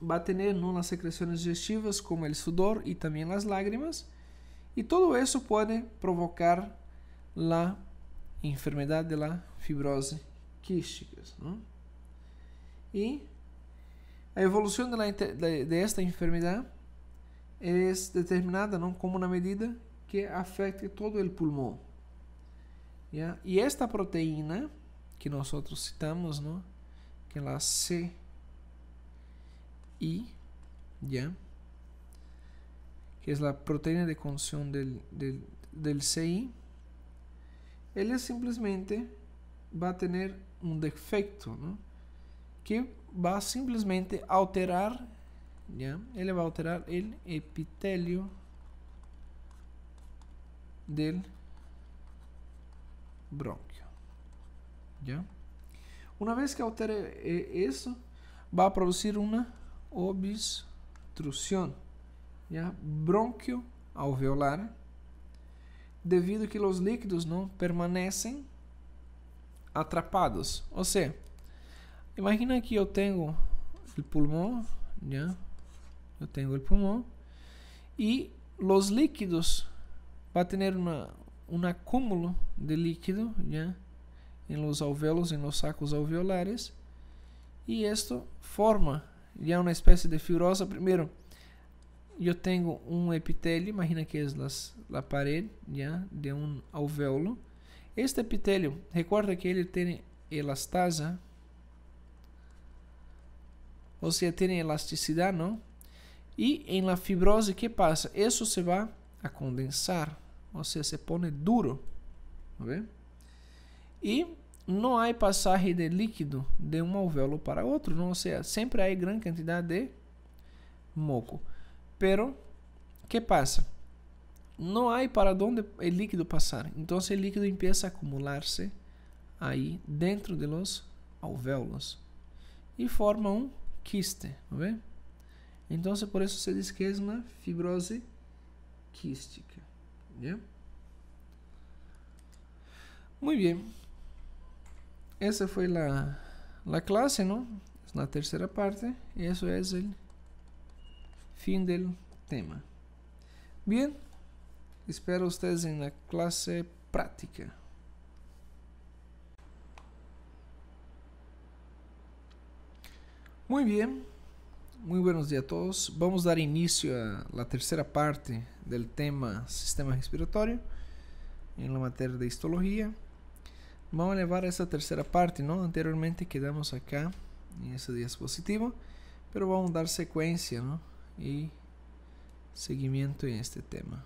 va a tener, ¿no? Las secreciones digestivas como el sudor y también las lágrimas, y todo eso puede provocar la enfermedad de la fibrosis quística, ¿no? Y la evolución de esta enfermedad es determinada, ¿no? Como una medida que afecte todo el pulmón, ¿ya? Y esta proteína que nosotros citamos, ¿no? Que es la CI, ¿ya? Que es la proteína de conducción del CI, él simplemente va a tener un defecto, ¿no? Que va a simplemente alterar, ¿ya? Él va a alterar el epitelio del bronquio, ¿ya? Una vez que altere eso, va a producir una obstrucción, ¿ya? Bronquio alveolar, debido a que los líquidos no permanecen atrapados. O sea, imagina que yo tengo el pulmón, ¿ya? Yo tengo el pulmón y los líquidos va a tener un acúmulo de líquido, ¿ya? En los alvéolos, en los sacos alveolares, y esto forma ya una especie de fibrosa. Primero, yo tengo un epitelio, imagina que es la pared, ¿ya? De un alvéolo. Este epitelio, recuerda que ele tiene elastasa, o sea, tiene elasticidad, ¿no? Y en la fibrosis, ¿qué pasa? Eso se va a condensar, o sea, se pone duro, ¿ve? Y no hay pasaje de líquido de un alvéolo para otro, ¿no? O sea, siempre hay gran cantidad de moco. Pero, ¿qué pasa? No hay para dónde el líquido pasar. Entonces el líquido empieza a acumularse ahí dentro de los alvéolos y forma un quiste, ¿no ve? Entonces por eso se dice que es una fibrosis quística, ¿ya? Muy bien. Esa fue la clase, ¿no? Es la tercera parte. Y eso es el fin del tema. Bien. Espero ustedes en la clase práctica. Muy bien. Muy buenos días a todos. Vamos a dar inicio a la tercera parte del tema sistema respiratorio en la materia de histología. Vamos a llevar esa tercera parte, ¿no? Anteriormente quedamos acá en ese diapositivo, pero vamos a dar secuencia, ¿no? Y seguimiento en este tema.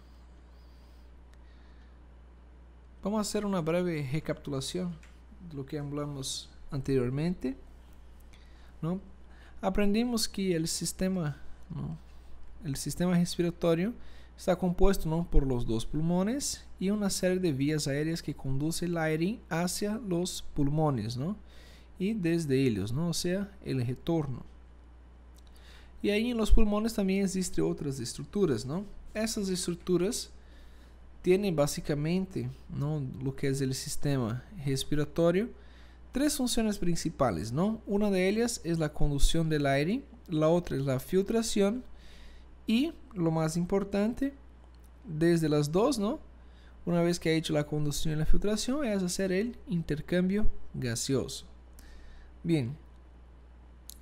Vamos a hacer una breve recapitulación de lo que hablamos anteriormente, ¿no? Aprendimos que el sistema, ¿no? El sistema respiratorio está compuesto, ¿no? Por los dos pulmones y una serie de vías aéreas que conducen el aire hacia los pulmones, ¿no? Y desde ellos, ¿no? O sea, el retorno. Y ahí en los pulmones también existen otras estructuras, ¿no? Esas estructuras tienen básicamente, ¿no? Lo que es el sistema respiratorio, tres funciones principales, ¿no? Una de ellas es la conducción del aire, la otra es la filtración y lo más importante, desde las dos, ¿no? Una vez que ha hecho la conducción y la filtración, es hacer el intercambio gaseoso. Bien,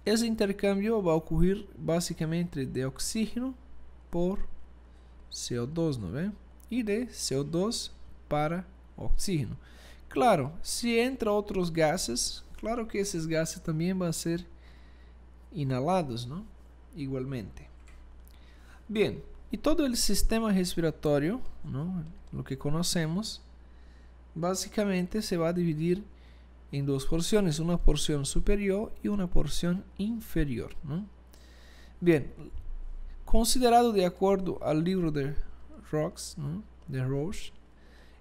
ese intercambio va a ocurrir básicamente de oxígeno por CO2, ¿no ve? Y de CO2 para oxígeno. Claro, si entra otros gases, claro que esos gases también van a ser inhalados, ¿no? Igualmente. Bien, y todo el sistema respiratorio, ¿no? Lo que conocemos, básicamente se va a dividir en dos porciones, una porción superior y una porción inferior, ¿no? Bien, considerado de acuerdo al libro de Rox, ¿no? De Roche,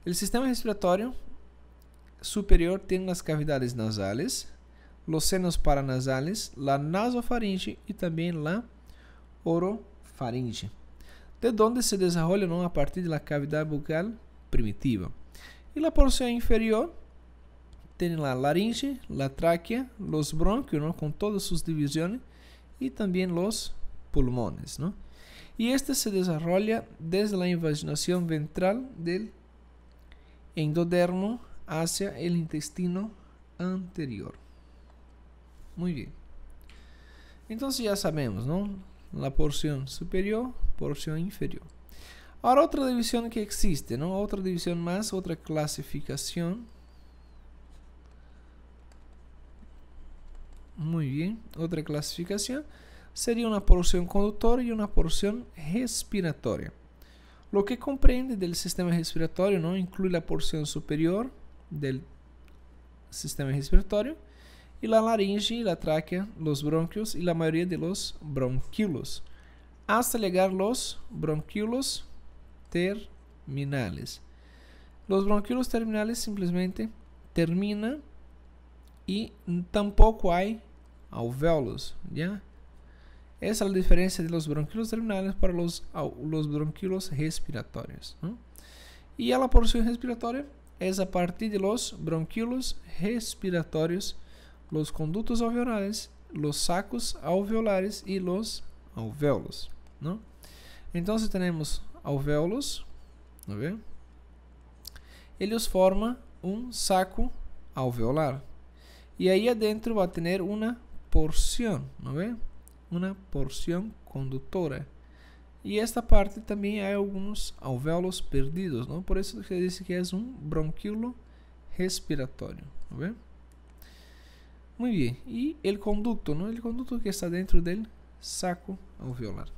el sistema respiratorio superior tiene las cavidades nasales, los senos paranasales, la nasofaringe y también la faringe, de donde se desarrolla, ¿no?, a partir de la cavidad bucal primitiva. Y la porción inferior tiene la laringe, la tráquea, los bronquios, ¿no?, con todas sus divisiones, y también los pulmones, ¿no? Y este se desarrolla desde la invaginación ventral del endodermo hacia el intestino anterior. Muy bien. Entonces ya sabemos, ¿no?, la porción superior, porción inferior. Ahora otra división que existe, ¿no?, otra división más, otra clasificación. Muy bien, otra clasificación sería una porción conductora y una porción respiratoria. Lo que comprende del sistema respiratorio, ¿no?, incluye la porción superior del sistema respiratorio y la laringe, la tráquea, los bronquios y la mayoría de los bronquíolos, hasta llegar a los bronquíolos terminales. Los bronquíolos terminales simplemente terminan y tampoco hay alvéolos, ¿ya? Esa es la diferencia de los bronquíolos terminales para los bronquíolos respiratorios, ¿no? Y a la porción respiratoria es a partir de los bronquíolos respiratorios, los conductos alveolares, los sacos alveolares y los alvéolos, ¿no? Entonces tenemos alvéolos, ¿no ve? Ellos forman un saco alveolar y ahí adentro va a tener una porción, ¿no ve? Una porción conductora. Y esta parte también hay algunos alvéolos perdidos, ¿no? Por eso se dice que es un bronquíolo respiratorio, ¿no ve? Muy bien. Y el conducto, ¿no? El conducto que está dentro del saco alveolar.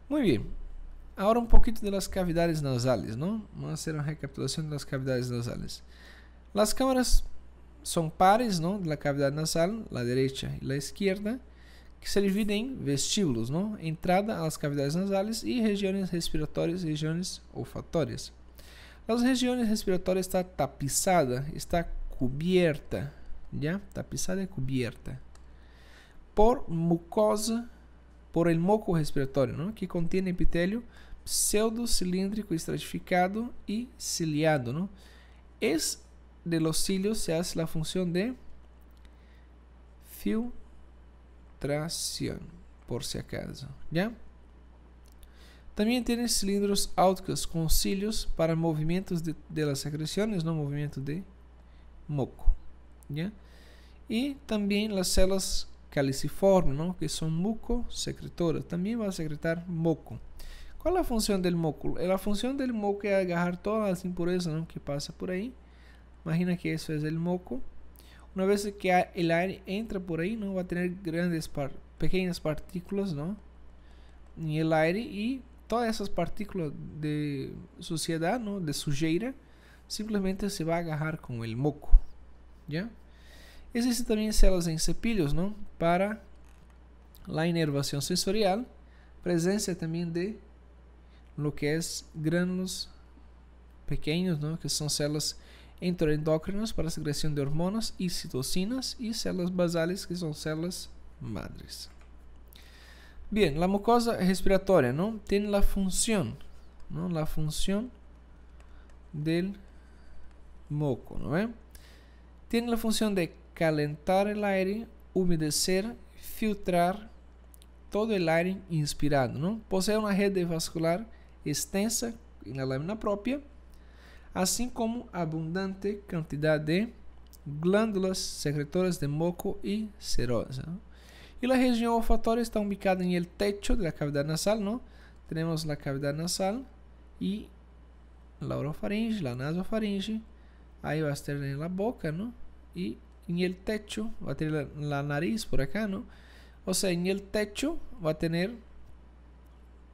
Muy bien. Ahora un poquito de las cavidades nasales, ¿no? Vamos a hacer una recapitulación de las cavidades nasales. Las cámaras son pares, ¿no?, de la cavidad nasal, la derecha y la izquierda, que se dividen en vestíbulos, ¿no?, entrada a las cavidades nasales y regiones respiratorias y regiones olfatorias. Las regiones respiratorias está tapizada, está cubierta, ¿ya? Tapizada y cubierta por mucosa, por el moco respiratorio, ¿no?, que contiene epitelio pseudocilíndrico estratificado y ciliado, ¿no? Es de los cilios se hace la función de filtración, por si acaso, ¿ya? También tiene cilindros áuticos con cilios para movimientos de las secreciones, no movimiento de moco, ¿ya? Y también las células caliciformes, ¿no?, que son mucosecretoras, también va a secretar moco. ¿Cuál es la función del moco? La función del moco es agarrar todas las impurezas, ¿no?, que pasa por ahí. Imagina que eso es el moco. Una vez que el aire entra por ahí, ¿no?, va a tener pequeñas partículas, ¿no?, en el aire, y todas esas partículas de suciedad, ¿no?, de sujeira, simplemente se va a agarrar con el moco, ¿ya? Existen también células en cepillos, ¿no?, para la inervación sensorial, presencia también de lo que es gránulos pequeños, ¿no?, que son células enteroendócrinas para secreción de hormonas y citocinas, y células basales, que son células madres. Bien, la mucosa respiratoria, ¿no?, tiene la función, ¿no?, la función del moco, ¿no? Tiene la función de calentar el aire, humedecer, filtrar todo el aire inspirado, ¿no? Posee una red vascular extensa en la lámina propia, así como abundante cantidad de glándulas secretoras de moco y serosa, ¿no? Y la región olfatoria está ubicada en el techo de la cavidad nasal, ¿no? Tenemos la cavidad nasal y la orofaringe, la nasofaringe, ahí va a estar en la boca, ¿no? Y en el techo va a tener la nariz por acá, ¿no? O sea, en el techo va a tener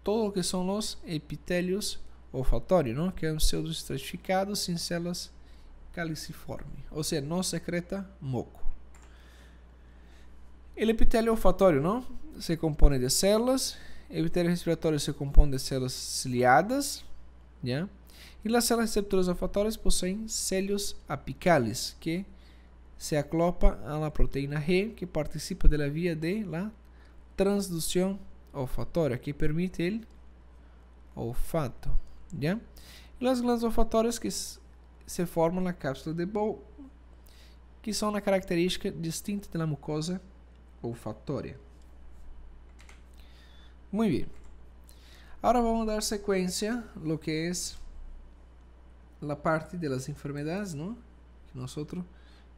todo lo que son los epitelios olfatorios, ¿no?, que es un pseudo estratificado sin células caliciformes, o sea, no secreta moco. El epitelio olfatorio, ¿no?, se compone de células. El epitelio respiratorio se compone de células ciliadas, ¿ya? Y las células receptoras olfatorias poseen cilios apicales, que se acoplan a la proteína G, que participa de la vía de la transducción olfatória, que permite el olfato, ¿ya? Y las glándulas olfatórias que se forman na cápsula de Bowles, que são uma característica distinta da mucosa olfatória. Muito bem. Agora vamos dar sequência a lo que é a parte de las enfermedades, ¿no? Que nós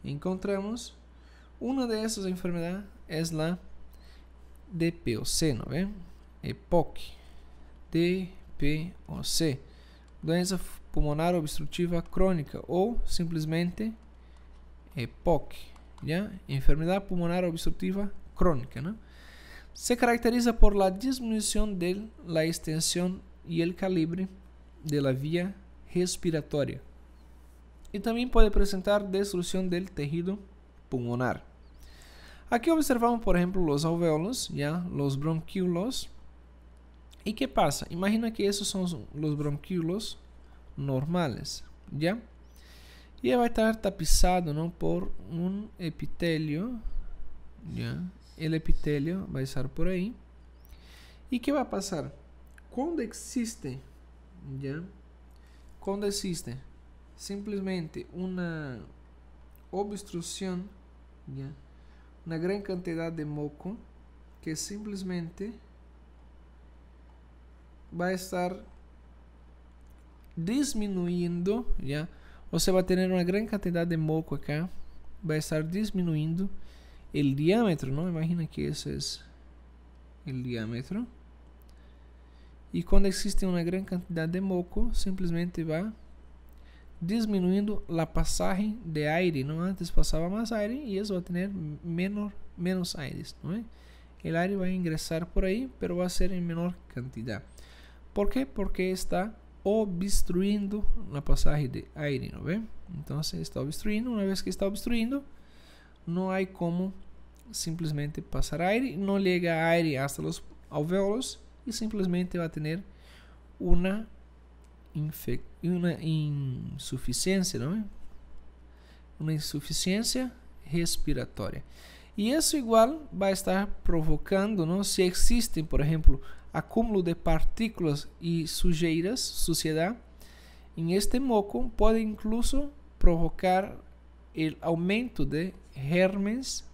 encontramos. Uma dessas enfermedades é a DPOC, ¿no ven? EPOC. DPOC. Doença pulmonar obstrutiva crônica ou simplesmente EPOC, ¿ya? Enfermedad pulmonar obstructiva crónica, ¿no? Se caracteriza por la disminución de la extensión y el calibre de la vía respiratoria. Y también puede presentar destrucción del tejido pulmonar. Aquí observamos, por ejemplo, los alvéolos, ¿ya? Los bronquíolos. ¿Y qué pasa? Imagina que esos son los bronquíolos normales, ¿ya? Y va a estar tapizado, ¿no? Por un epitelio, ¿ya? El epitelio va a estar por ahí. ¿Y qué va a pasar? Cuando existe, ¿ya? Cuando existe simplemente una obstrucción, ¿ya? Una gran cantidad de moco que simplesmente va a estar disminuyendo, ¿ya? Você vai ter uma grande quantidade de moco acá, vai estar diminuindo o diâmetro, não? Imagina que esse é o diâmetro. E quando existe uma grande quantidade de moco, simplesmente vai diminuindo a passagem de aire, não? Antes passava mais aire e isso vai ter menos aire, não é? O aire vai ingressar por aí, mas vai ser em menor quantidade. Por quê? Porque está obstruindo la passagem de aire, ¿no ve? Entonces está obstruindo. Una vez que está obstruindo, no hay como simplesmente pasar aire, no llega aire hasta los alvéolos y simplemente va a tener una insuficiencia, ¿no? Una insuficiencia respiratória. Y eso igual va a estar provocando, ¿no? Si existen, por ejemplo, acúmulo de partículas y suciedad en este moco, puede incluso provocar el aumento de germes,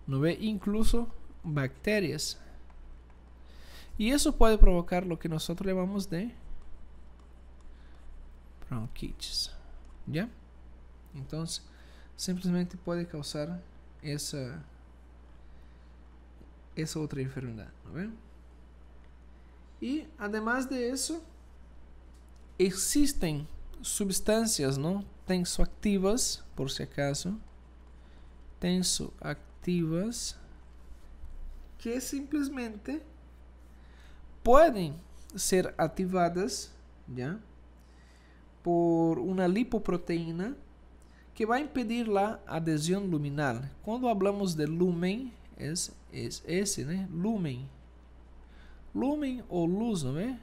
¿no ve? Incluso bacterias. Y eso puede provocar lo que nosotros llamamos de bronquitis, ¿ya? Entonces, simplesmente puede causar esa otra enfermedad, ¿no ven? Y además de eso, existen sustancias, ¿no? Tensoactivas, por si acaso, tensoactivas, que simplesmente pueden ser activadas, ¿ya? Por una lipoproteína que vai impedir la adhesión luminal. Quando hablamos de lumen, es esse, né? Lumen. Lumen ou luz, não é?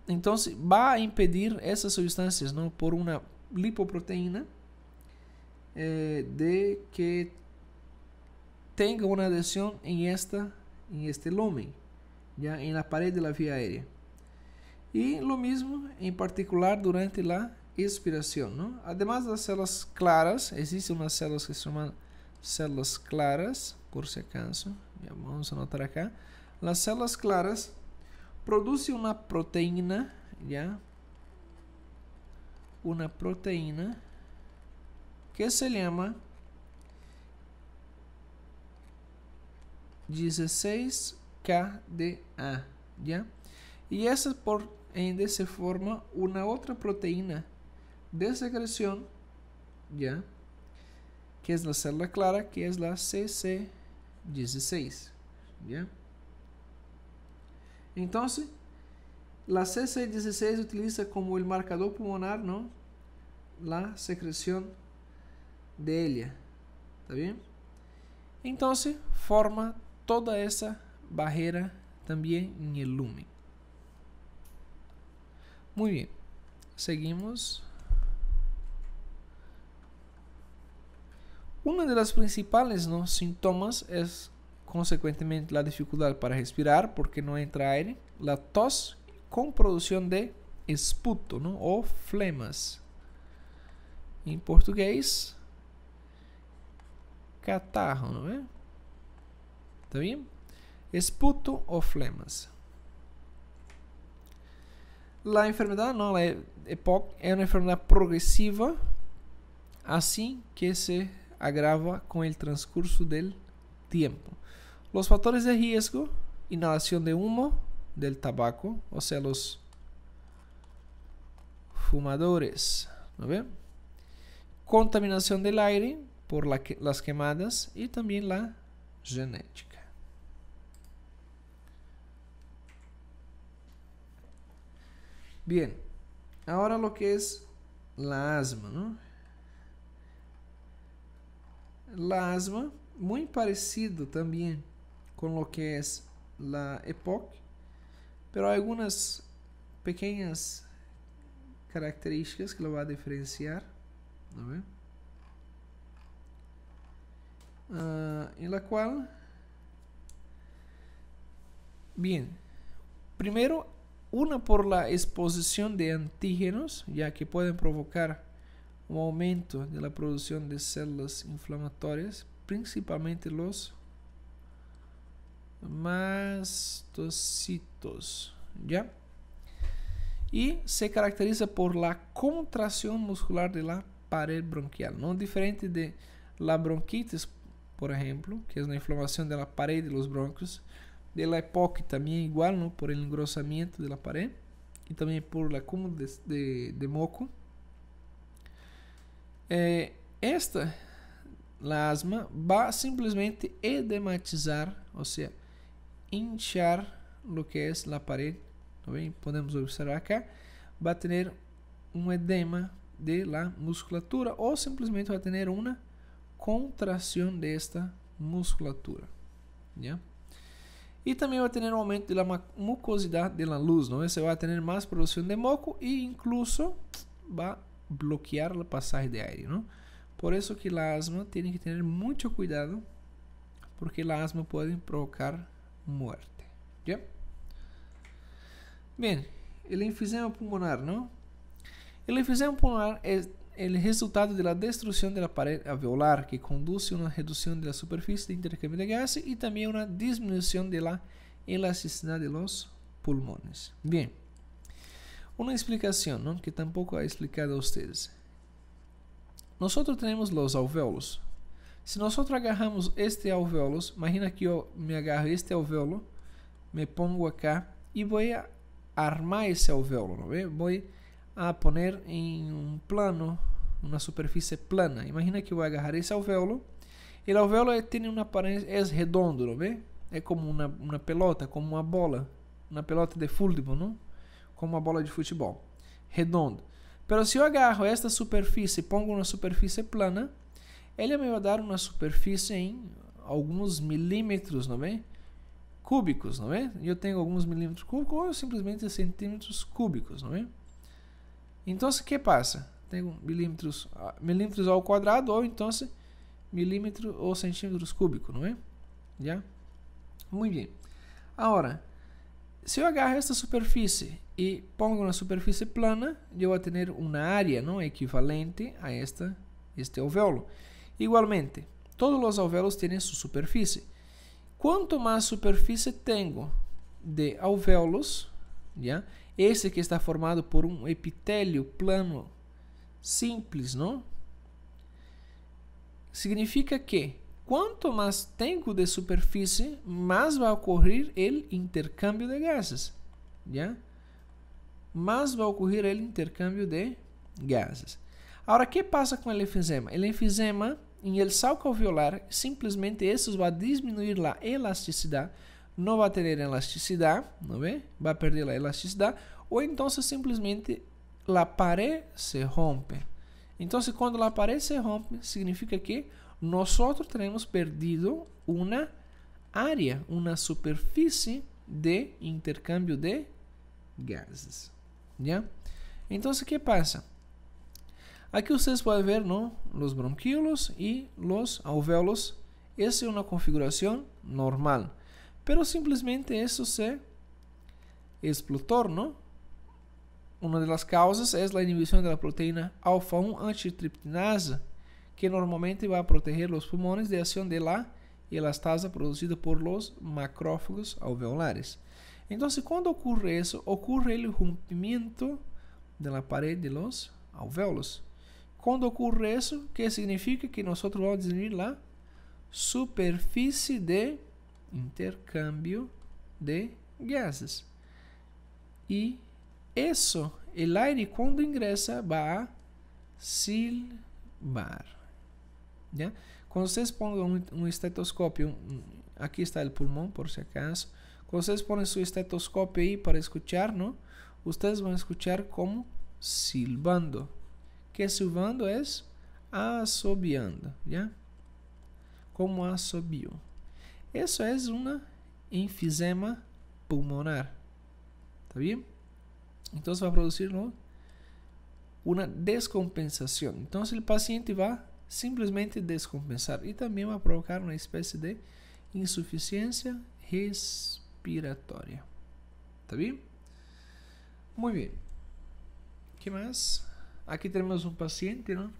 Então, vai impedir essas substâncias, não, por uma lipoproteína de que tenha uma adhesión em este lumen, já em la pared de la vía aérea. E lo mismo em particular durante la expiração, não? Además das células claras, existem umas células que se chamam células claras, por si acaso, vamos anotar acá. Las células claras producen una proteína, ¿ya? Una proteína que se llama 16KDA, ¿ya? Y esa por ende se forma una otra proteína de secreción, ¿ya? Que es la célula clara, que es la CC16, ¿ya? Entonces, la CC16 utiliza como el marcador pulmonar, ¿no? La secreción de ella, ¿está bien? Entonces, forma toda esa barrera también en el lumen. Muy bien, seguimos. Una de las principales, ¿no?, síntomas es consecuentemente la dificultad para respirar porque no entra aire, la tos con producción de esputo, ¿no?, o flemas. En portugués, catarro, ¿no ve? ¿Está bien? Esputo o flemas. La enfermedad, ¿no?, la EPOC, es una enfermedad progresiva, así que se agrava con el transcurso del tiempo. Los factores de riesgo: inhalación de humo del tabaco, o sea, los fumadores, ¿no ve? Contaminación del aire por las quemadas y también la genética. Bien, ahora lo que es la asma, ¿no? La asma, muy parecido también con lo que es la EPOC, pero hay algunas pequeñas características que lo va a diferenciar, ¿no ve? En la cual, bien, primero, una por la exposición de antígenos, ya que pueden provocar un aumento de la producción de células inflamatorias, principalmente los mastocitos, ¿ya? Y se caracteriza por la contracción muscular de la pared bronquial, ¿no? Diferente de la bronquitis, por ejemplo, que es una inflamación de la pared de los bronquios. De la EPOC también igual, ¿no?, por el engrosamiento de la pared y también por el acúmulo de moco. La asma va simplesmente edematizar, o sea, hinchar lo que es la pared, ¿no ven? Podemos observar acá, va a tener un edema de la musculatura o simplesmente va a tener una contracción de esta musculatura, ¿ya? Y también va a tener un aumento de la mucosidad de la luz, ¿no? Se va a tener más producción de moco e incluso va a bloquear el pasaje de aire, ¿no? Por eso que la asma tiene que tener mucho cuidado, porque la asma puede provocar muerte, ¿ya? Bien, el enfisema pulmonar, ¿no? El enfisema pulmonar es el resultado de la destrucción de la pared alveolar, que conduce a una reducción de la superficie de intercambio de gases y también una disminución de la elasticidad de los pulmones. Bien, una explicación, ¿no?, que tampoco he explicado a ustedes. Nosotros tenemos los alvéolos. Si nosotros agarramos este alvéolo, imagina que yo me agarro este alvéolo, me pongo acá y voy a armar ese alvéolo, ¿no ve? Voy a poner en un plano, una superficie plana. Imagina que voy a agarrar ese alvéolo. El alvéolo tiene una apariencia, es redondo, ¿no ve? Es como una pelota, como una bola, una pelota de fútbol, ¿no? Como uma bola de futebol, redondo. Pero se eu agarro esta superfície e pongo uma superfície plana, ele me vai dar uma superfície em alguns milímetros, não é? Cúbicos, não é? Eu tenho alguns milímetros cúbicos ou simplesmente centímetros cúbicos, não é? Então, o que passa? Tenho milímetros ao quadrado ou então milímetros ou centímetros cúbicos, não é? Já? Muito bem. Agora, se eu agarro esta superfície e pongo na superfície plana, eu vou ter uma área, não, equivalente a este alvéolo. Igualmente, todos os alvéolos têm sua superfície. Quanto mais superfície tenho de alvéolos, já, esse que está formado por um epitélio plano simples, não? Significa que quanto mais tenho de superfície, mais vai ocorrer o intercâmbio de gases, já? Mais vai ocorrer o intercâmbio de gases. Agora, o que passa com o enfisema? O enfisema, em el saco alveolar, simplesmente isso vai diminuir a elasticidade, não vai ter elasticidade, não é? Vai perder a elasticidade, ou então simplesmente a pared se rompe. Então, quando a pared se rompe, significa que nós teremos perdido uma área, uma superfície de intercâmbio de gases. ¿Ya? Entonces, ¿qué pasa? Aquí ustedes pueden ver, ¿no?, los bronquíolos y los alvéolos. Esa es una configuración normal, pero simplemente eso se explotó, ¿no? Una de las causas es la inhibición de la proteína alfa-1 antitriptinasa, que normalmente va a proteger los pulmones de acción de la elastasa producida por los macrófagos alveolares. Entonces, cuando ocurre eso, ocurre el rompimiento de la pared de los alvéolos. Cuando ocurre eso, ¿qué significa? Que nosotros vamos a disminuir la superficie de intercambio de gases. Y eso, el aire cuando ingresa va a silbar. ¿Ya? Cuando ustedes pongan un estetoscopio, aquí está el pulmón por si acaso. Cuando ustedes ponen su estetoscopio ahí para escuchar, ¿no?, ustedes van a escuchar como silbando. Que silbando es assobiando, ¿ya? Como assobio. Eso es una enfisema pulmonar. ¿Está bien? Entonces va a producir, ¿no?, una descompensación. Entonces el paciente va simplesmente descompensar y también va a provocar una especie de insuficiencia respiratoria. ¿Está bien? Muy bien. ¿Qué más? Aquí tenemos un paciente, ¿no?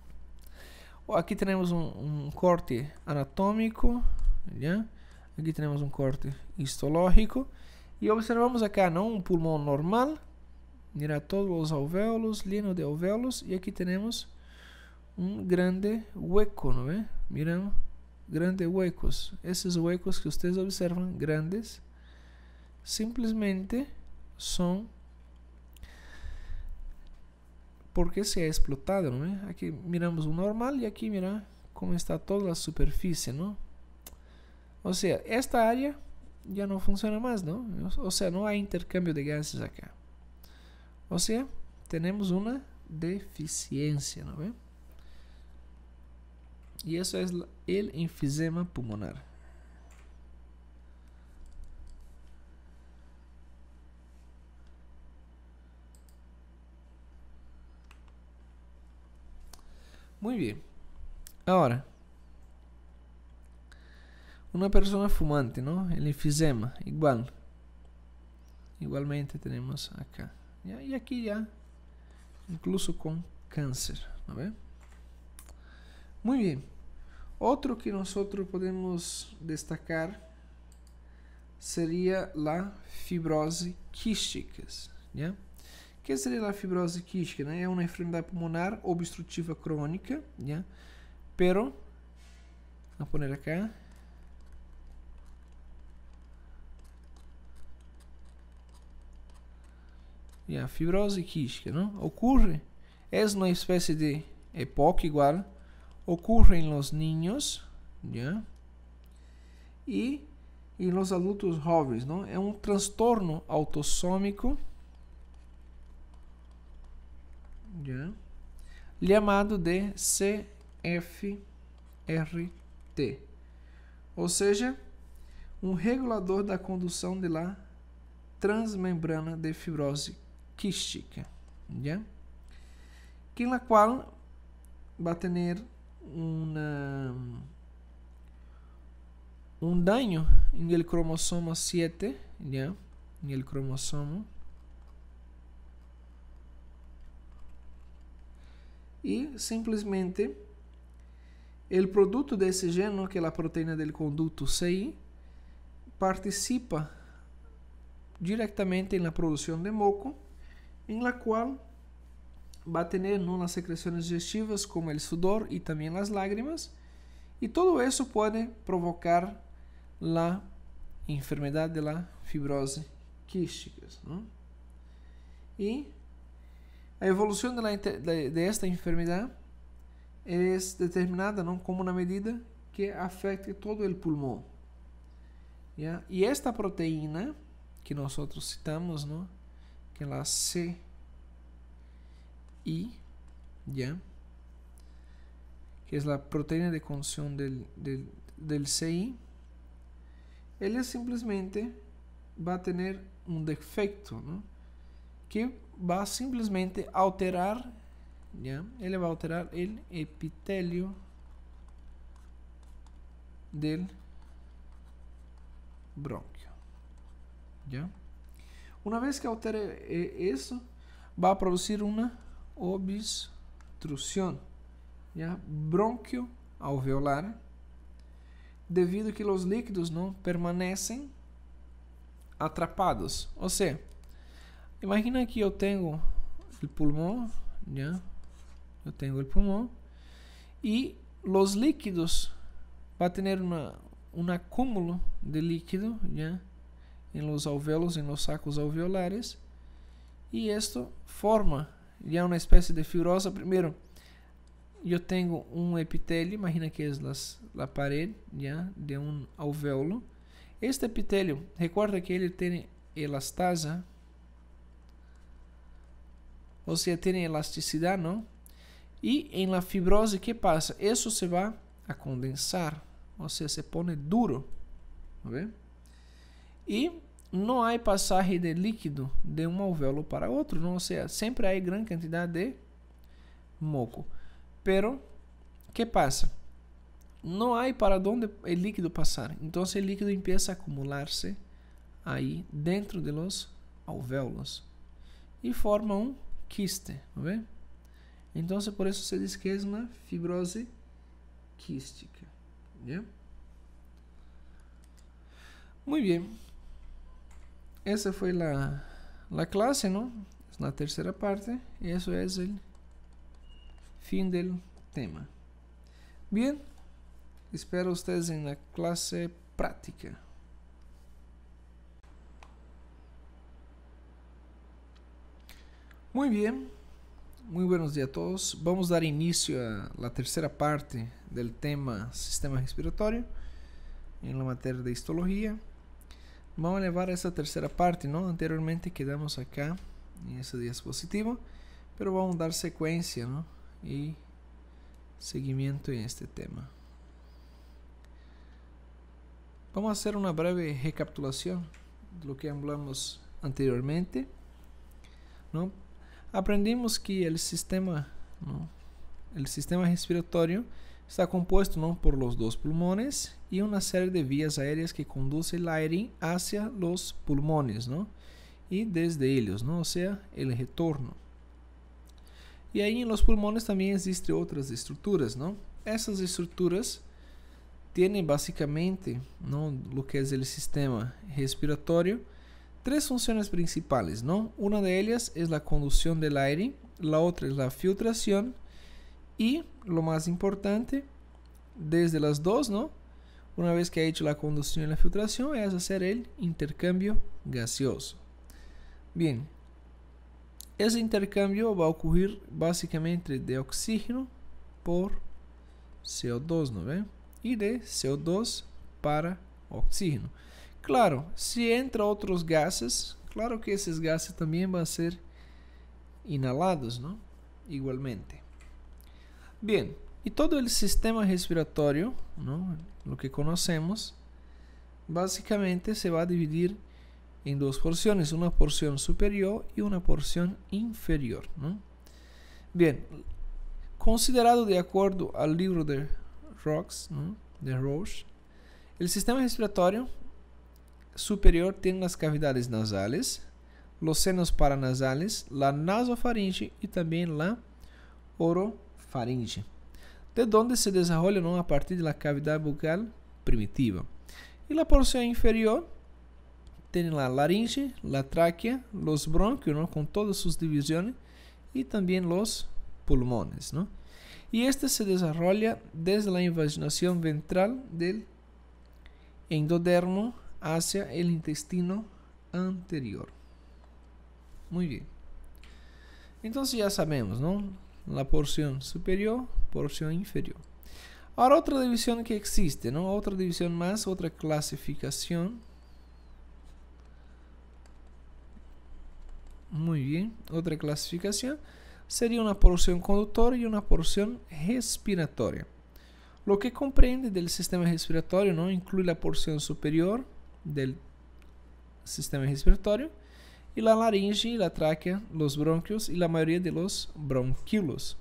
Aquí tenemos un corte anatómico, ¿ya? Aquí tenemos un corte histológico y observamos acá, ¿no?, un pulmón normal. Mira todos los alvéolos, lleno de alvéolos, y aquí tenemos un grande hueco, ¿no ve? Miren, grandes huecos. Esos huecos que ustedes observan, grandes, simplesmente son porque se ha explotado, ¿no ve? Aquí miramos un normal y aquí mira cómo está toda la superficie, ¿no? O sea, esta área ya no funciona más, ¿no? O sea, no hay intercambio de gases acá. O sea, tenemos una deficiencia, ¿no ve? Y eso es el enfisema pulmonar. Muy bien. Ahora, una persona fumante, ¿no? El enfisema, igual. Igualmente tenemos acá. ¿Ya? Y aquí ya, incluso con cáncer, ¿no ve? Muy bien. Otro que nosotros podemos destacar sería la fibrose quística, ¿ya? ¿Qué sería la fibrose quística? ¿No? Es una enfermedad pulmonar obstructiva crónica, ¿ya? Pero, vamos a poner acá. Ya, fibrose quística, ¿no? Ocurre, es una especie de EPOC igual, ocurre en los niños, ¿ya? Y en los adultos jóvenes, ¿no? Es un trastorno autosómico, ¿ya?, llamado de CFRT, ou seja, um regulador da condução de la transmembrana de fibrose quística, ¿ya? Que en la cual va a tener un daño en el cromosoma 7, ¿ya? En el cromosoma. Y simplesmente el producto de ese gen, que es la proteína del conducto CI, participa directamente en la producción de moco, en la cual va a tener, ¿no?, las secreciones digestivas como el sudor y también las lágrimas, y todo eso puede provocar la enfermedad de la fibrose quística, ¿no? Y a evolución de esta enfermedad es determinada, ¿no?, como una medida que afecte todo el pulmón, ¿ya? Y esta proteína que nosotros citamos, ¿no?, que es la CI, ¿ya?, que es la proteína de conducción del CI, él simplesmente va a tener un defecto, ¿no?, que va a simplesmente alterar ¿ya? Ele va a alterar el epitelio del bronquio, ¿ya? Una vez que altere eso, va a producir una obstrucción, ¿ya? Bronquio alveolar, devido a que los líquidos no permanecen atrapados. O sea, imagina que yo tengo el pulmón, ¿ya? Yo tengo el pulmón y los líquidos va a tener un acúmulo de líquido, ¿ya? En los alvéolos, en los sacos alveolares, y esto forma ya una especie de fibrosa. Primero, yo tengo un epitelio, imagina que es la pared, ¿ya? De un alvéolo. Este epitelio, recuerda que ele tiene elastasa, o sea, tiene elasticidad, ¿no? Y en la fibrose, ¿qué pasa? Eso se va a condensar, o sea, se pone duro, ¿ve? Y no hay pasaje de líquido de un alvéolo para otro, ¿no? O sea, siempre hay gran cantidad de moco. Pero, ¿qué pasa? No hay para dónde el líquido pasar. Entonces el líquido empieza a acumularse ahí dentro de los alvéolos y forma un quiste, ¿ve? Entonces por eso se dice que es una fibrose quística, ¿ya? Muy bien. Esa fue la clase, ¿no? Es la tercera parte. Y eso es el fin del tema. Bien. Espero ustedes en la clase práctica. Muy bien. Muy buenos días a todos. Vamos a dar inicio a la tercera parte del tema sistema respiratorio en la materia de histología. Vamos a llevar esa tercera parte, ¿no? Anteriormente quedamos acá en ese diapositivo, pero vamos a dar secuencia, ¿no? Y seguimiento en este tema. Vamos a hacer una breve recapitulación de lo que hablamos anteriormente, ¿no? Aprendimos que el sistema, ¿no? El sistema respiratorio está compuesto, ¿no? Por los dos pulmones y una serie de vías aéreas que conducen el aire hacia los pulmones, ¿no? Y desde ellos, ¿no? O sea, el retorno. Y ahí en los pulmones también existen otras estructuras, ¿no? Esas estructuras tienen básicamente, ¿no? Lo que es el sistema respiratorio, tres funciones principales, ¿no? Una de ellas es la conducción del aire, la otra es la filtración y lo más importante, desde las dos, ¿no? Una vez que ha hecho la conducción y la filtración, es hacer el intercambio gaseoso. Bien, ese intercambio va a ocurrir básicamente de oxígeno por CO2, ¿no ve? Y de CO2 para oxígeno. Claro, si entra otros gases, claro que esos gases también van a ser inhalados, ¿no? Igualmente. Bien, y todo el sistema respiratorio, ¿no? Lo que conocemos, básicamente se va a dividir en dos porciones, una porción superior y una porción inferior, ¿no? Bien, considerado de acuerdo al libro de Rox, ¿no? De Roche, el sistema respiratorio superior tiene las cavidades nasales, los senos paranasales, la nasofaringe y también la orofaringe, de donde se desarrolla, ¿no? A partir de la cavidad bucal primitiva. Y la porción inferior tiene la laringe, la tráquea, los bronquios, ¿no? Con todas sus divisiones, y también los pulmones, ¿no? Y este se desarrolla desde la invaginación ventral del endodermo hacia el intestino anterior. Muy bien. Entonces ya sabemos, ¿no? La porción superior, porción inferior. Ahora otra división que existe, ¿no? Otra división más, otra clasificación. Muy bien. Otra clasificación sería una porción conductora y una porción respiratoria. Lo que comprende del sistema respiratorio, ¿no? Incluye la porción superior del sistema respiratorio y la laringe, la tráquea, los bronquios y la mayoría de los bronquíolos.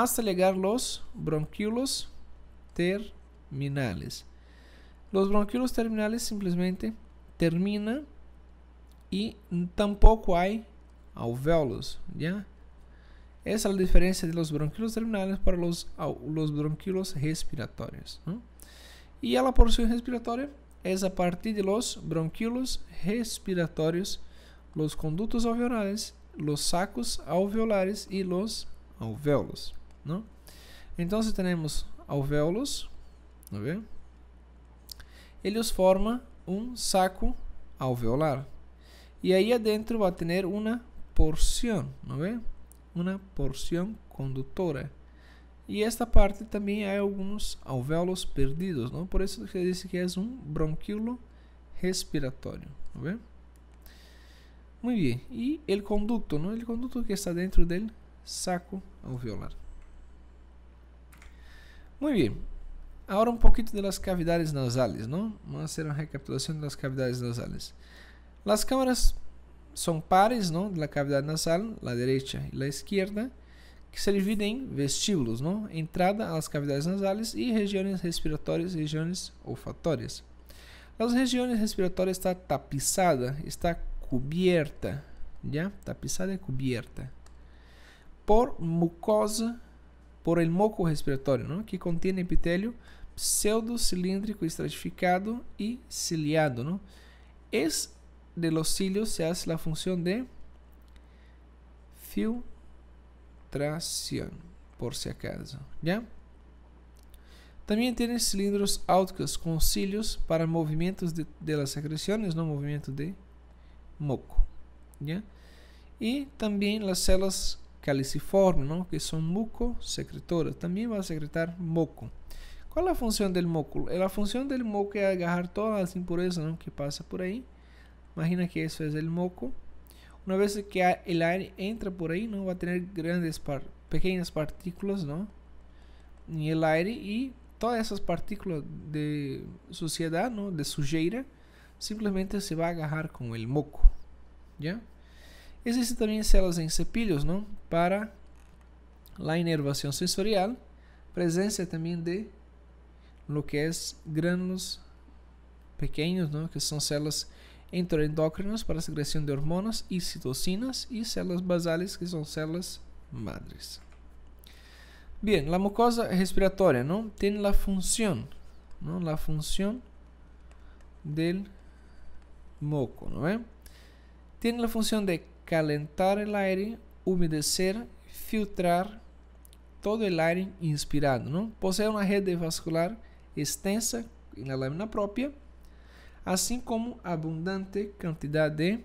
hasta llegar los bronquíolos terminales. Los bronquíolos terminales simplemente termina y tampoco hay alvéolos, ¿ya? Esa es la diferencia de los bronquíolos terminales para los bronquíolos respiratorios, ¿no? Y a la porción respiratoria es a partir de los bronquíolos respiratorios, los conductos alveolares, los sacos alveolares y los alvéolos, ¿no? Entonces tenemos alvéolos, ¿no ve? Ellos forman un saco alveolar y ahí adentro va a tener una porción, ¿no ve? Una porción conductora. Y esta parte también hay algunos alvéolos perdidos, ¿no? Por eso se dice que es un bronquíolo respiratorio, ¿no ve? Muy bien. Y el conducto, ¿no? El conducto que está dentro del saco alveolar. Muy bien. Ahora un poquito de las cavidades nasales, ¿no? Vamos a hacer una recapitulación de las cavidades nasales. Las cámaras son pares, ¿no? De la cavidad nasal, la derecha y la izquierda, que se dividen en vestíbulos, ¿no? Entrada a las cavidades nasales y regiones respiratorias y regiones olfatorias. Las regiones respiratorias está tapizada, está cubierta, ¿ya? Tapizada y cubierta por mucosa, por el moco respiratorio, ¿no? Que contiene epitelio pseudocilíndrico estratificado y ciliado, ¿no? Es de los cilios se hace la función de filtración, por si acaso, ¿ya? También tiene cilindros áuticos con cilios para movimientos de las secreciones, no movimiento de moco, ¿ya? Y también las células caliciformes, ¿no? Que son mucosecretoras, también va a secretar moco. ¿Cuál es la función del moco? La función del moco es agarrar todas las impurezas, ¿no? Que pasa por ahí. Imagina que eso es el moco. Una vez que el aire entra por ahí, ¿no? Va a tener pequeñas partículas, ¿no? En el aire, y todas esas partículas de suciedad, ¿no? De sujeira, simplemente se va a agarrar con el moco, ¿ya? Existen también células en cepillos, ¿no? Para la inervación sensorial, presencia también de lo que es gránulos pequeños, ¿no? Que son células enteroendócrinas para secreción de hormonas y citocinas, y células basales, que son células madres. Bien, la mucosa respiratoria, ¿no? Tiene la función, ¿no? La función del moco, ¿no? Tiene la función de calentar el aire, humedecer, filtrar todo el aire inspirado, ¿no? Posee una red vascular extensa en la lámina propia, así como abundante cantidad de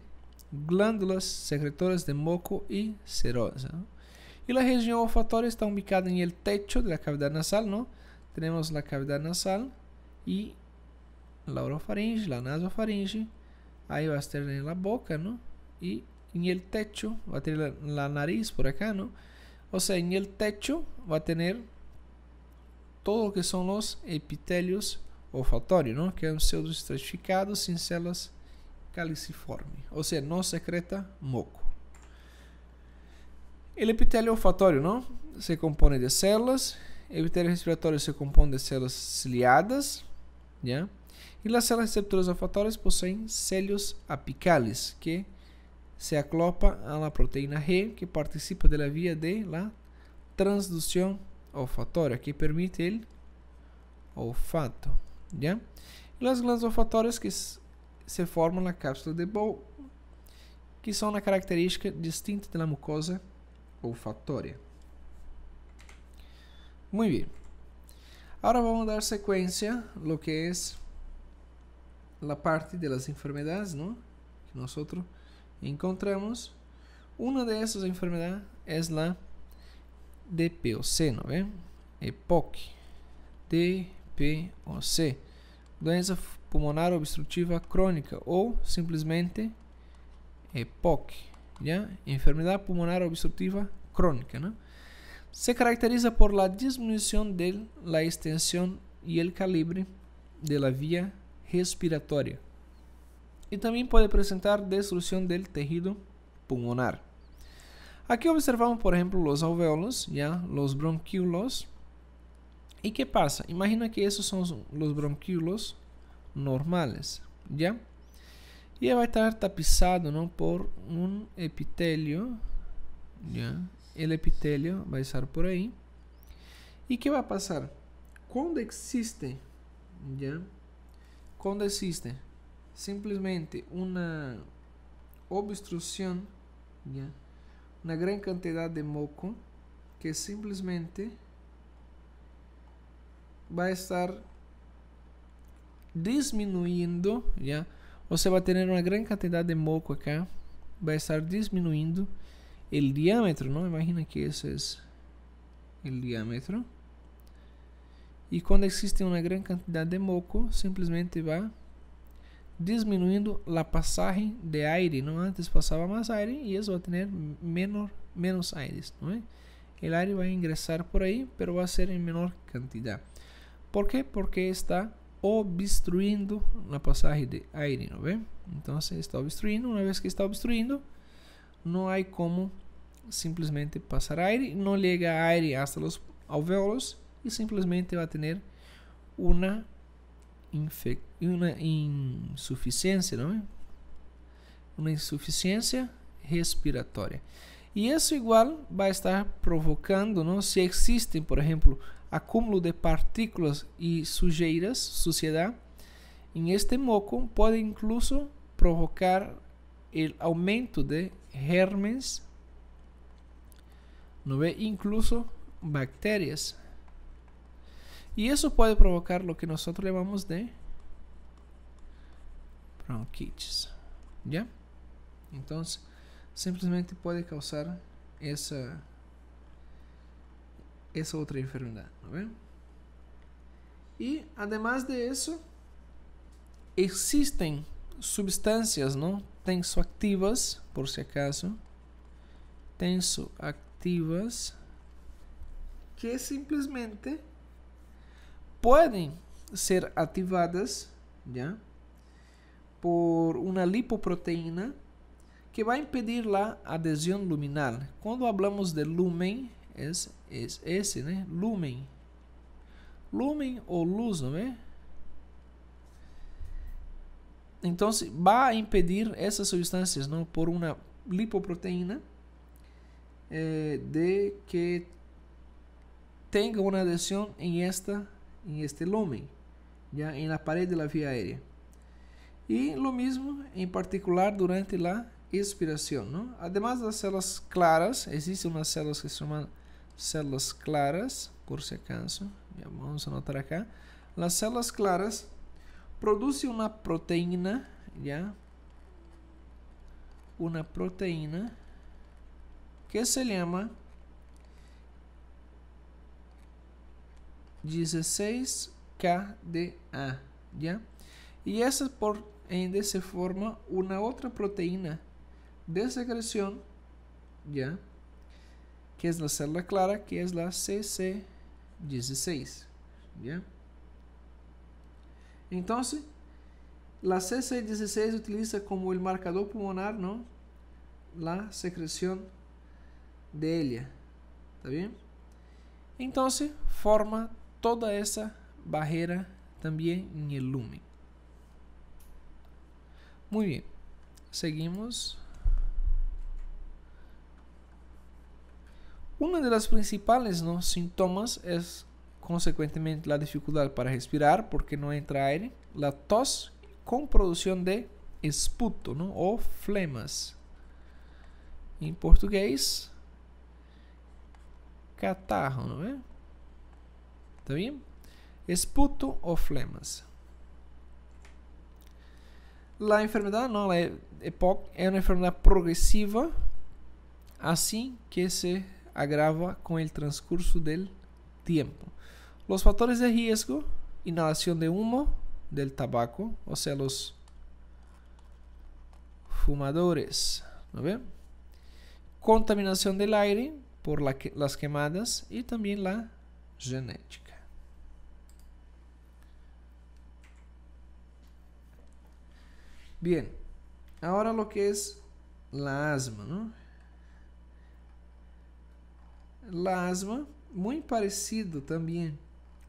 glándulas secretoras de moco y serosa, ¿no? Y la región olfatoria está ubicada en el techo de la cavidad nasal, ¿no? Tenemos la cavidad nasal y la orofaringe, la nasofaringe, ahí va a estar en la boca, ¿no? Y en el techo va a tener la nariz por acá, ¿no? O sea, en el techo va a tener todo lo que son los epitelios olfatorios, ¿no? Que es un pseudo estratificado sin células caliciformes, o sea, no secreta moco. El epitelio olfatorio, ¿no? Se compone de células. El epitelio respiratorio se compone de células ciliadas, ¿ya? Y las células receptoras olfatorias poseen cilios apicales, que se aclopa a la proteína G, que participa de la vía de la transducción olfatoria, que permite el olfato, ¿ya? Y las glándulas olfatorias que se forman en la cápsula de Bowles, que son una característica distinta de la mucosa olfatoria. Muy bien. Ahora vamos a dar secuencia a lo que es la parte de las enfermedades, ¿no? Que nosotros encontramos. Una de esas enfermedades es la DPOC, ¿no ve? EPOC. DPOC. Doença pulmonar obstrutiva crônica, ou simplesmente EPOC, ¿ya? Enfermedad pulmonar obstructiva crónica, ¿no? Se caracteriza por la disminución de la extensión y el calibre de la vía respiratoria, y también puede presentar destrucción del tejido pulmonar. Aquí observamos, por ejemplo, los alvéolos, ya, los bronquíolos. ¿Y qué pasa? Imagina que esos son los bronquíolos normales, ¿ya? Y va a estar tapizado, ¿no?, por un epitelio, ¿ya? El epitelio va a estar por ahí. ¿Y qué va a pasar? Cuando existe, ¿ya? Cuando existe simplemente una obstrucción, ¿ya?, una gran cantidad de moco que simplesmente va a estar disminuyendo, ¿ya? O sea, va a tener una gran cantidad de moco acá, va a estar disminuyendo el diámetro, ¿no? Imagina que ese es el diámetro. Y cuando existe una gran cantidad de moco, simplesmente va disminuyendo la pasaje de aire, ¿no? Antes pasaba más aire y eso va a tener menos aire, ¿no? El aire va a ingresar por ahí, pero va a ser en menor cantidad. ¿Por qué? Porque está obstruyendo la pasaje de aire, ¿no ve? Entonces está obstruyendo. Una vez que está obstruyendo, no hay como simplesmente pasar aire, no llega aire hasta los alvéolos y simplemente va a tener una insuficiencia, ¿no? Una insuficiencia respiratoria. Y eso igual va a estar provocando, ¿no? Si existen, por ejemplo, acúmulo de partículas y suciedad en este moco, puede incluso provocar el aumento de gérmenes, ¿no ve? Incluso bacterias. Y eso puede provocar lo que nosotros llamamos de bronquitis, ¿ya? Entonces, simplemente puede causar esa otra enfermedad, ¿no ven? Y además de eso, existen sustancias, ¿no?, tensoactivas, por si acaso, tensoactivas, que simplesmente pueden ser activadas, ¿ya?, por una lipoproteína que va a impedir la adhesión luminal. Cuando hablamos de lumen, es ese, ¿no? Lumen o luz, ¿no ve? Entonces va a impedir esas sustancias, ¿no?, por una lipoproteína de que tenga una adhesión en este lumen, ya en la pared de la vía aérea. Y lo mismo en particular durante la expiración, ¿no? Además de las células claras, existen unas células que se llaman células claras, por si acaso, ya vamos a anotar acá. Las células claras producen una proteína, ¿ya? Una proteína que se llama 16-KDA, ¿ya? Y esa se forma una otra proteína de secreción, ¿ya?, que es la célula clara, que es la CC16, ¿ya? Entonces, la CC16 utiliza como el marcador pulmonar, ¿no?, la secreción de ella, ¿está bien? Entonces, forma toda esa barrera también en el lumen. Muy bien, seguimos. Uno de los principales, ¿no?, síntomas es consecuentemente la dificultad para respirar porque no entra aire, la tos con producción de esputo, ¿no?, o flemas. En portugués, catarro, ¿no ve? ¿Está bien? Esputo o flemas. La enfermedad, ¿no?, la EPOC, es una enfermedad progresiva, así que se agrava con el transcurso del tiempo. Los factores de riesgo: inhalación de humo del tabaco, o sea, los fumadores, ¿no ven? Contaminación del aire por las quemadas y también la genética. Bien, ahora lo que es la asma, ¿no? la asma, muy parecido también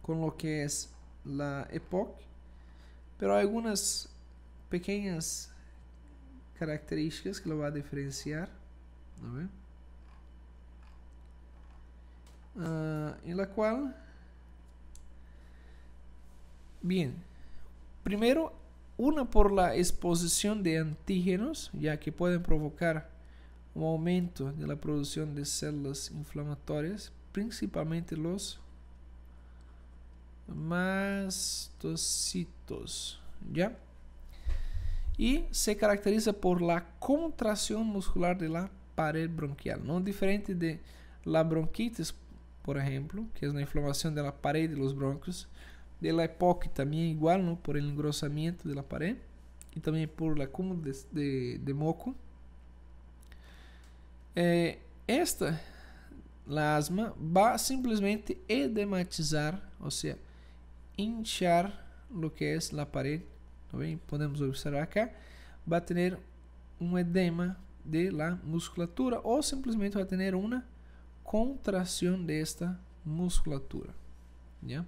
con lo que es la EPOC, pero hay algunas pequeñas características que lo va a diferenciar, ¿no ve? En la cual, bien, primero, una por la exposición de antígenos, ya que pueden provocar un aumento de la producción de células inflamatorias, principalmente los mastocitos, ¿ya? Y se caracteriza por la contracción muscular de la pared bronquial, ¿no? Diferente de la bronquitis, por ejemplo, que es una inflamación de la pared de los bronquios, de la EPOC también igual, ¿no? Por el engrosamiento de la pared y también por el acúmulo de moco. La asma va simplesmente edematizar, o sea, hinchar lo que es la pared, ¿no ven? Podemos observar acá, va a tener un edema de la musculatura o simplesmente va a tener una contracción de esta musculatura, ¿ya?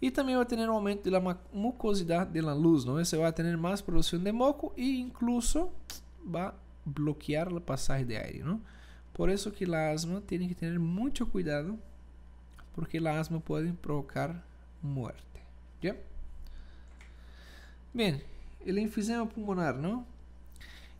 Y también va a tener un aumento de la mucosidad de la luz, ¿no? Se va a tener más producción de moco e incluso va a bloquear el pasaje de aire, ¿no? Por eso que la asma tiene que tener mucho cuidado, porque la asma puede provocar muerte, ¿ya? Bien, el enfisema pulmonar, ¿no?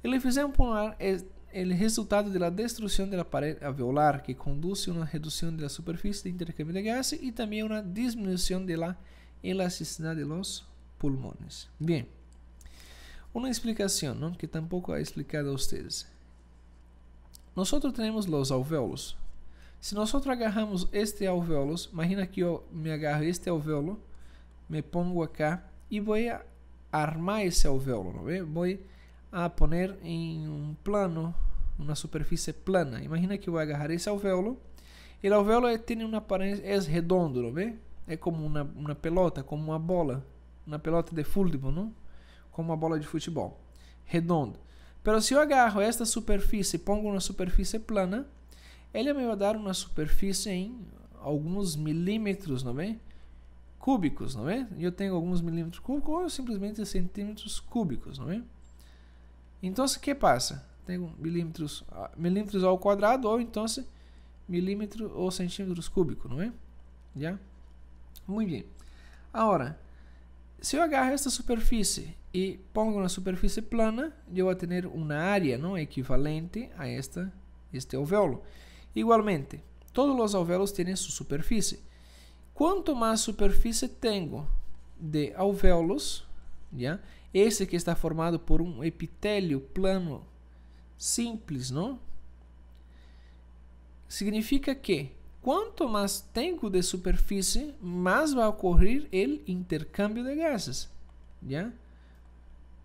El enfisema pulmonar es el resultado de la destrucción de la pared alveolar, que conduce a una reducción de la superficie de intercambio de gases y también una disminución de la elasticidad de los pulmones. Bien, una explicación, ¿no? Que tampoco he explicado a ustedes. Nosotros tenemos los alvéolos. Si nosotros agarramos este alvéolo, imagina que yo me agarro este alvéolo, me pongo acá y voy a armar ese alvéolo, ¿no ve? Voy a poner en un plano, una superficie plana. Imagina que voy a agarrar ese alvéolo. El alvéolo tiene una apariencia, es redondo, ¿no ve? Es como una pelota, como una bola, una pelota de fútbol, ¿no? Como uma bola de futebol, redondo. Pero se eu agarro esta superfície e pongo uma superfície plana, ele me vai dar uma superfície em alguns milímetros, não é? Cúbicos, não é? Eu tenho alguns milímetros cúbicos ou simplesmente centímetros cúbicos, não é? Então, o que passa? Tenho milímetros ao quadrado ou então milímetros ou centímetros cúbicos, não é? Já? Muito bem. Agora, se eu agarro esta superfície e pongo na superfície plana, eu vou ter uma área, não, equivalente a este alvéolo. Igualmente, todos os alvéolos têm sua superfície. Quanto mais superfície tenho de alvéolos, já, esse que está formado por um epitélio plano simples, não? Significa que quanto mais tenho de superfície, mais vai ocorrer o intercâmbio de gases, já?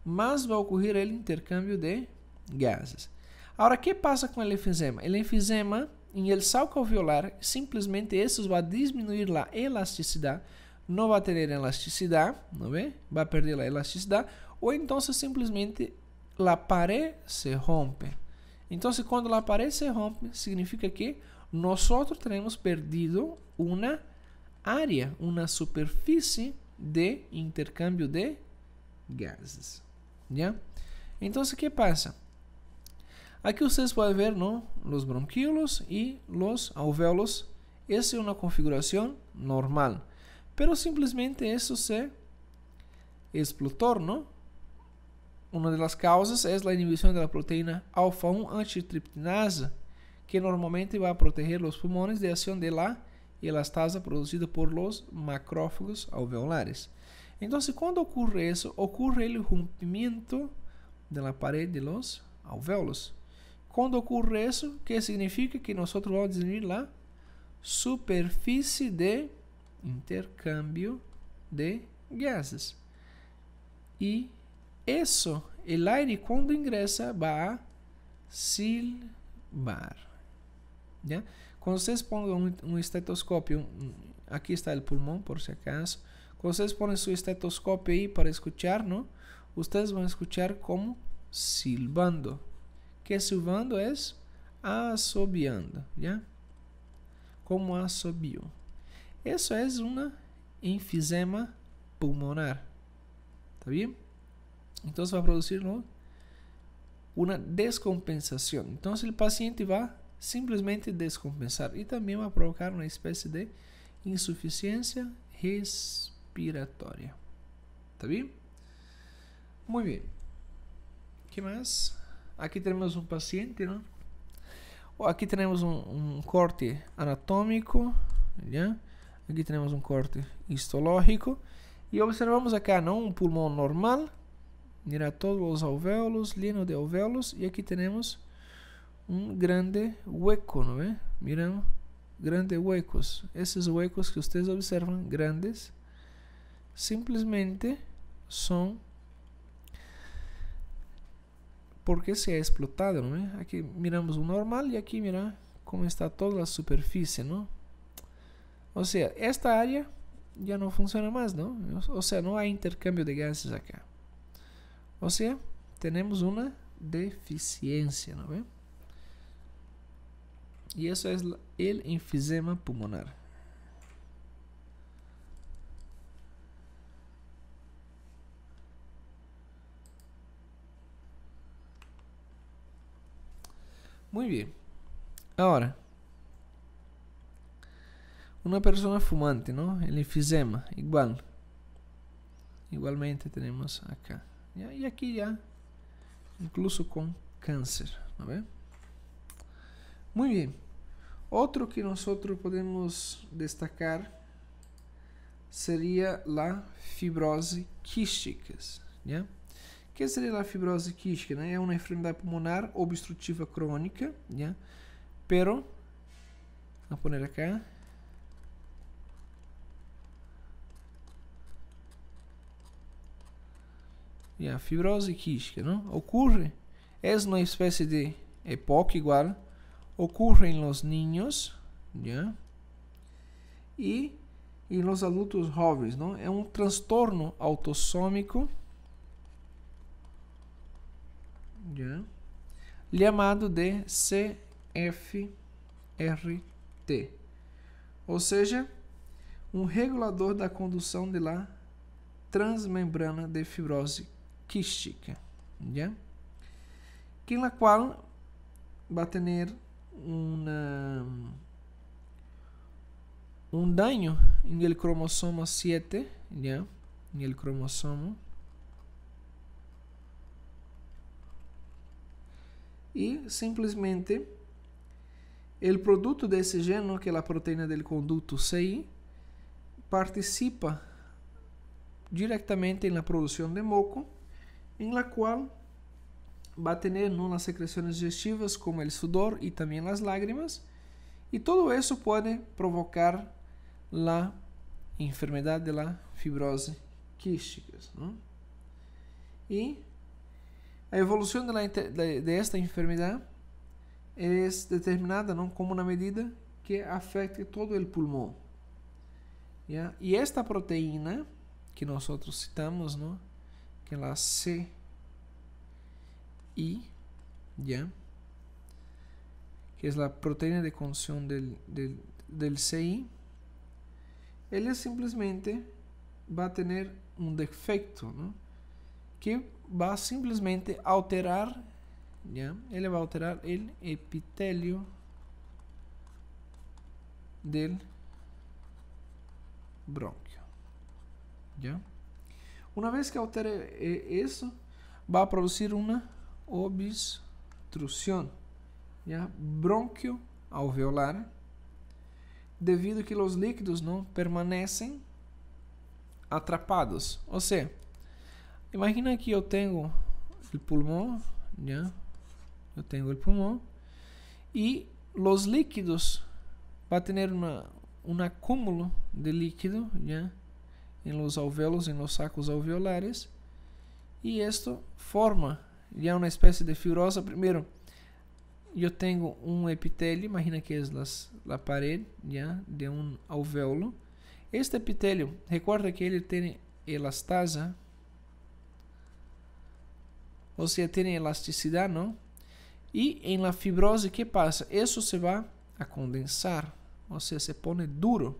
Más vai ocorrer o intercâmbio de gases. Agora, o que passa com o enfisema? O enfisema, em el saco alveolar, simplesmente isso vai diminuir a elasticidade, não vai ter elasticidade, não é? Vai perder a elasticidade, ou então simplesmente a pared se rompe. Então, quando a pared se rompe, significa que nós teremos perdido uma área, uma superfície de intercâmbio de gases. ¿Ya? Entonces, ¿qué pasa? Aquí ustedes pueden ver, ¿no? Los bronquíolos y los alvéolos. Esa es una configuración normal. Pero simplemente eso se explotó, ¿no? Una de las causas es la inhibición de la proteína alfa-1 antitriptinasa, que normalmente va a proteger los pulmones de acción de la elastasa producida por los macrófagos alveolares. Entonces, cuando ocurre eso, ocurre el rompimiento de la pared de los alvéolos. Cuando ocurre eso, ¿qué significa? Que nosotros vamos a disminuir la superficie de intercambio de gases. Y eso, el aire cuando ingresa va a silbar. ¿Ya? Cuando ustedes pongan un estetoscopio, aquí está el pulmón por si acaso. Cuando ustedes ponen su estetoscopio ahí para escuchar, ¿no? Ustedes van a escuchar como silbando. Que silbando es assobiando, ¿ya? como assobio. Eso es un enfisema pulmonar. ¿Está bien? Entonces va a producir, ¿no?, una descompensación. Entonces el paciente va simplesmente descompensar y también va a provocar una especie de insuficiencia respiratoria. ¿Está bien? Muy bien. ¿Qué más? Aquí tenemos un paciente, ¿no? Aquí tenemos un corte anatómico, ¿ya? Aquí tenemos un corte histológico y observamos acá, ¿no?, un pulmón normal. Mira todos los alvéolos, lleno de alvéolos, y aquí tenemos un grande hueco, ¿no ve? Miren, grandes huecos. Esos huecos que ustedes observan, grandes, simplesmente son porque se ha explotado, ¿no ve? Aquí miramos un normal y aquí mira cómo está toda la superficie, ¿no? O sea, esta área ya no funciona más, ¿no? O sea, no hay intercambio de gases acá. O sea, tenemos una deficiencia, ¿no ve? Y eso es el enfisema pulmonar. Muy bien. Ahora, una persona fumante, ¿no? El enfisema, igual. Igualmente tenemos acá. ¿Ya? Y aquí ya, incluso con cáncer, ¿no ve? Muy bien. Otro que nosotros podemos destacar sería la fibrose quística, ¿ya? ¿Qué sería la fibrose quística? ¿No? Es una enfermedad pulmonar obstructiva crónica, ¿ya? Pero, vamos a poner acá. Ya, fibrose quística, ¿no? Ocurre, es una especie de EPOC igual, ocurre en los niños, ¿ya? Y en los adultos jóvenes, ¿no? Es un trastorno autosómico, ¿ya?, llamado de CFRT, ou seja, um regulador da condução de la transmembrana de fibrose quística, ¿ya? Que en la cual va a tener un daño en el cromosoma 7, ¿ya? En el cromosoma. Y simplesmente el producto de ese gen, que es la proteína del conducto CI, participa directamente en la producción de moco, en la cual va a tener, ¿no?, las secreciones digestivas como el sudor y también las lágrimas, y todo eso puede provocar la enfermedad de la fibrose quística, ¿no? Y a evolución de esta enfermedad es determinada, ¿no?, como una medida que afecte todo el pulmón, ¿ya? Y esta proteína que nosotros citamos, ¿no?, que es la CI, ¿ya?, que es la proteína de conducción del CI, él simplesmente va a tener un defecto, ¿no?, que va a simplesmente alterar, ¿ya? Ele va a alterar el epitelio del bronquio, ¿ya? Una vez que altere eso, va a producir una obstrucción, ¿ya?, bronquio alveolar, devido a que los líquidos no permanecen atrapados. O sea, imagina que yo tengo el pulmón, ¿ya? Yo tengo el pulmón y los líquidos va a tener un acúmulo de líquido, ¿ya?, en los alvéolos, en los sacos alveolares, y esto forma ya una especie de fibrosa. Primero, yo tengo un epitelio, imagina que es la pared, ¿ya?, de un alvéolo. Este epitelio, recuerda que ele tiene elastasa, o sea, tiene elasticidad, ¿no? Y en la fibrose, ¿qué pasa? Eso se va a condensar, ou seja, se pone duro,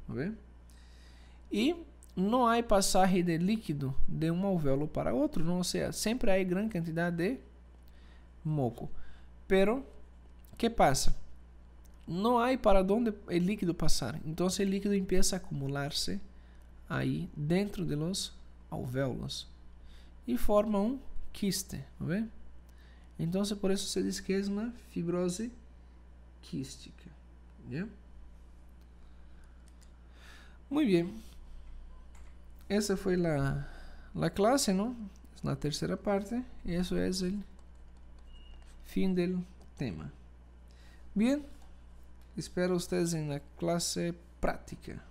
¿ve? E não há passagem de líquido de um alvéolo para outro, não, ou seja, sempre há grande quantidade de moco. Pero, que passa? Não há para onde o líquido passar, então o líquido começa a acumular-se aí dentro de los alvéolos e forma um quiste, ¿ve? Então, por isso se diz que é uma fibrose quística. ¿Ya? Muy bien. Esa foi la clase, ¿no? Es la tercera parte. Y eso es el fin del tema. Bien. Espero ustedes en la clase práctica.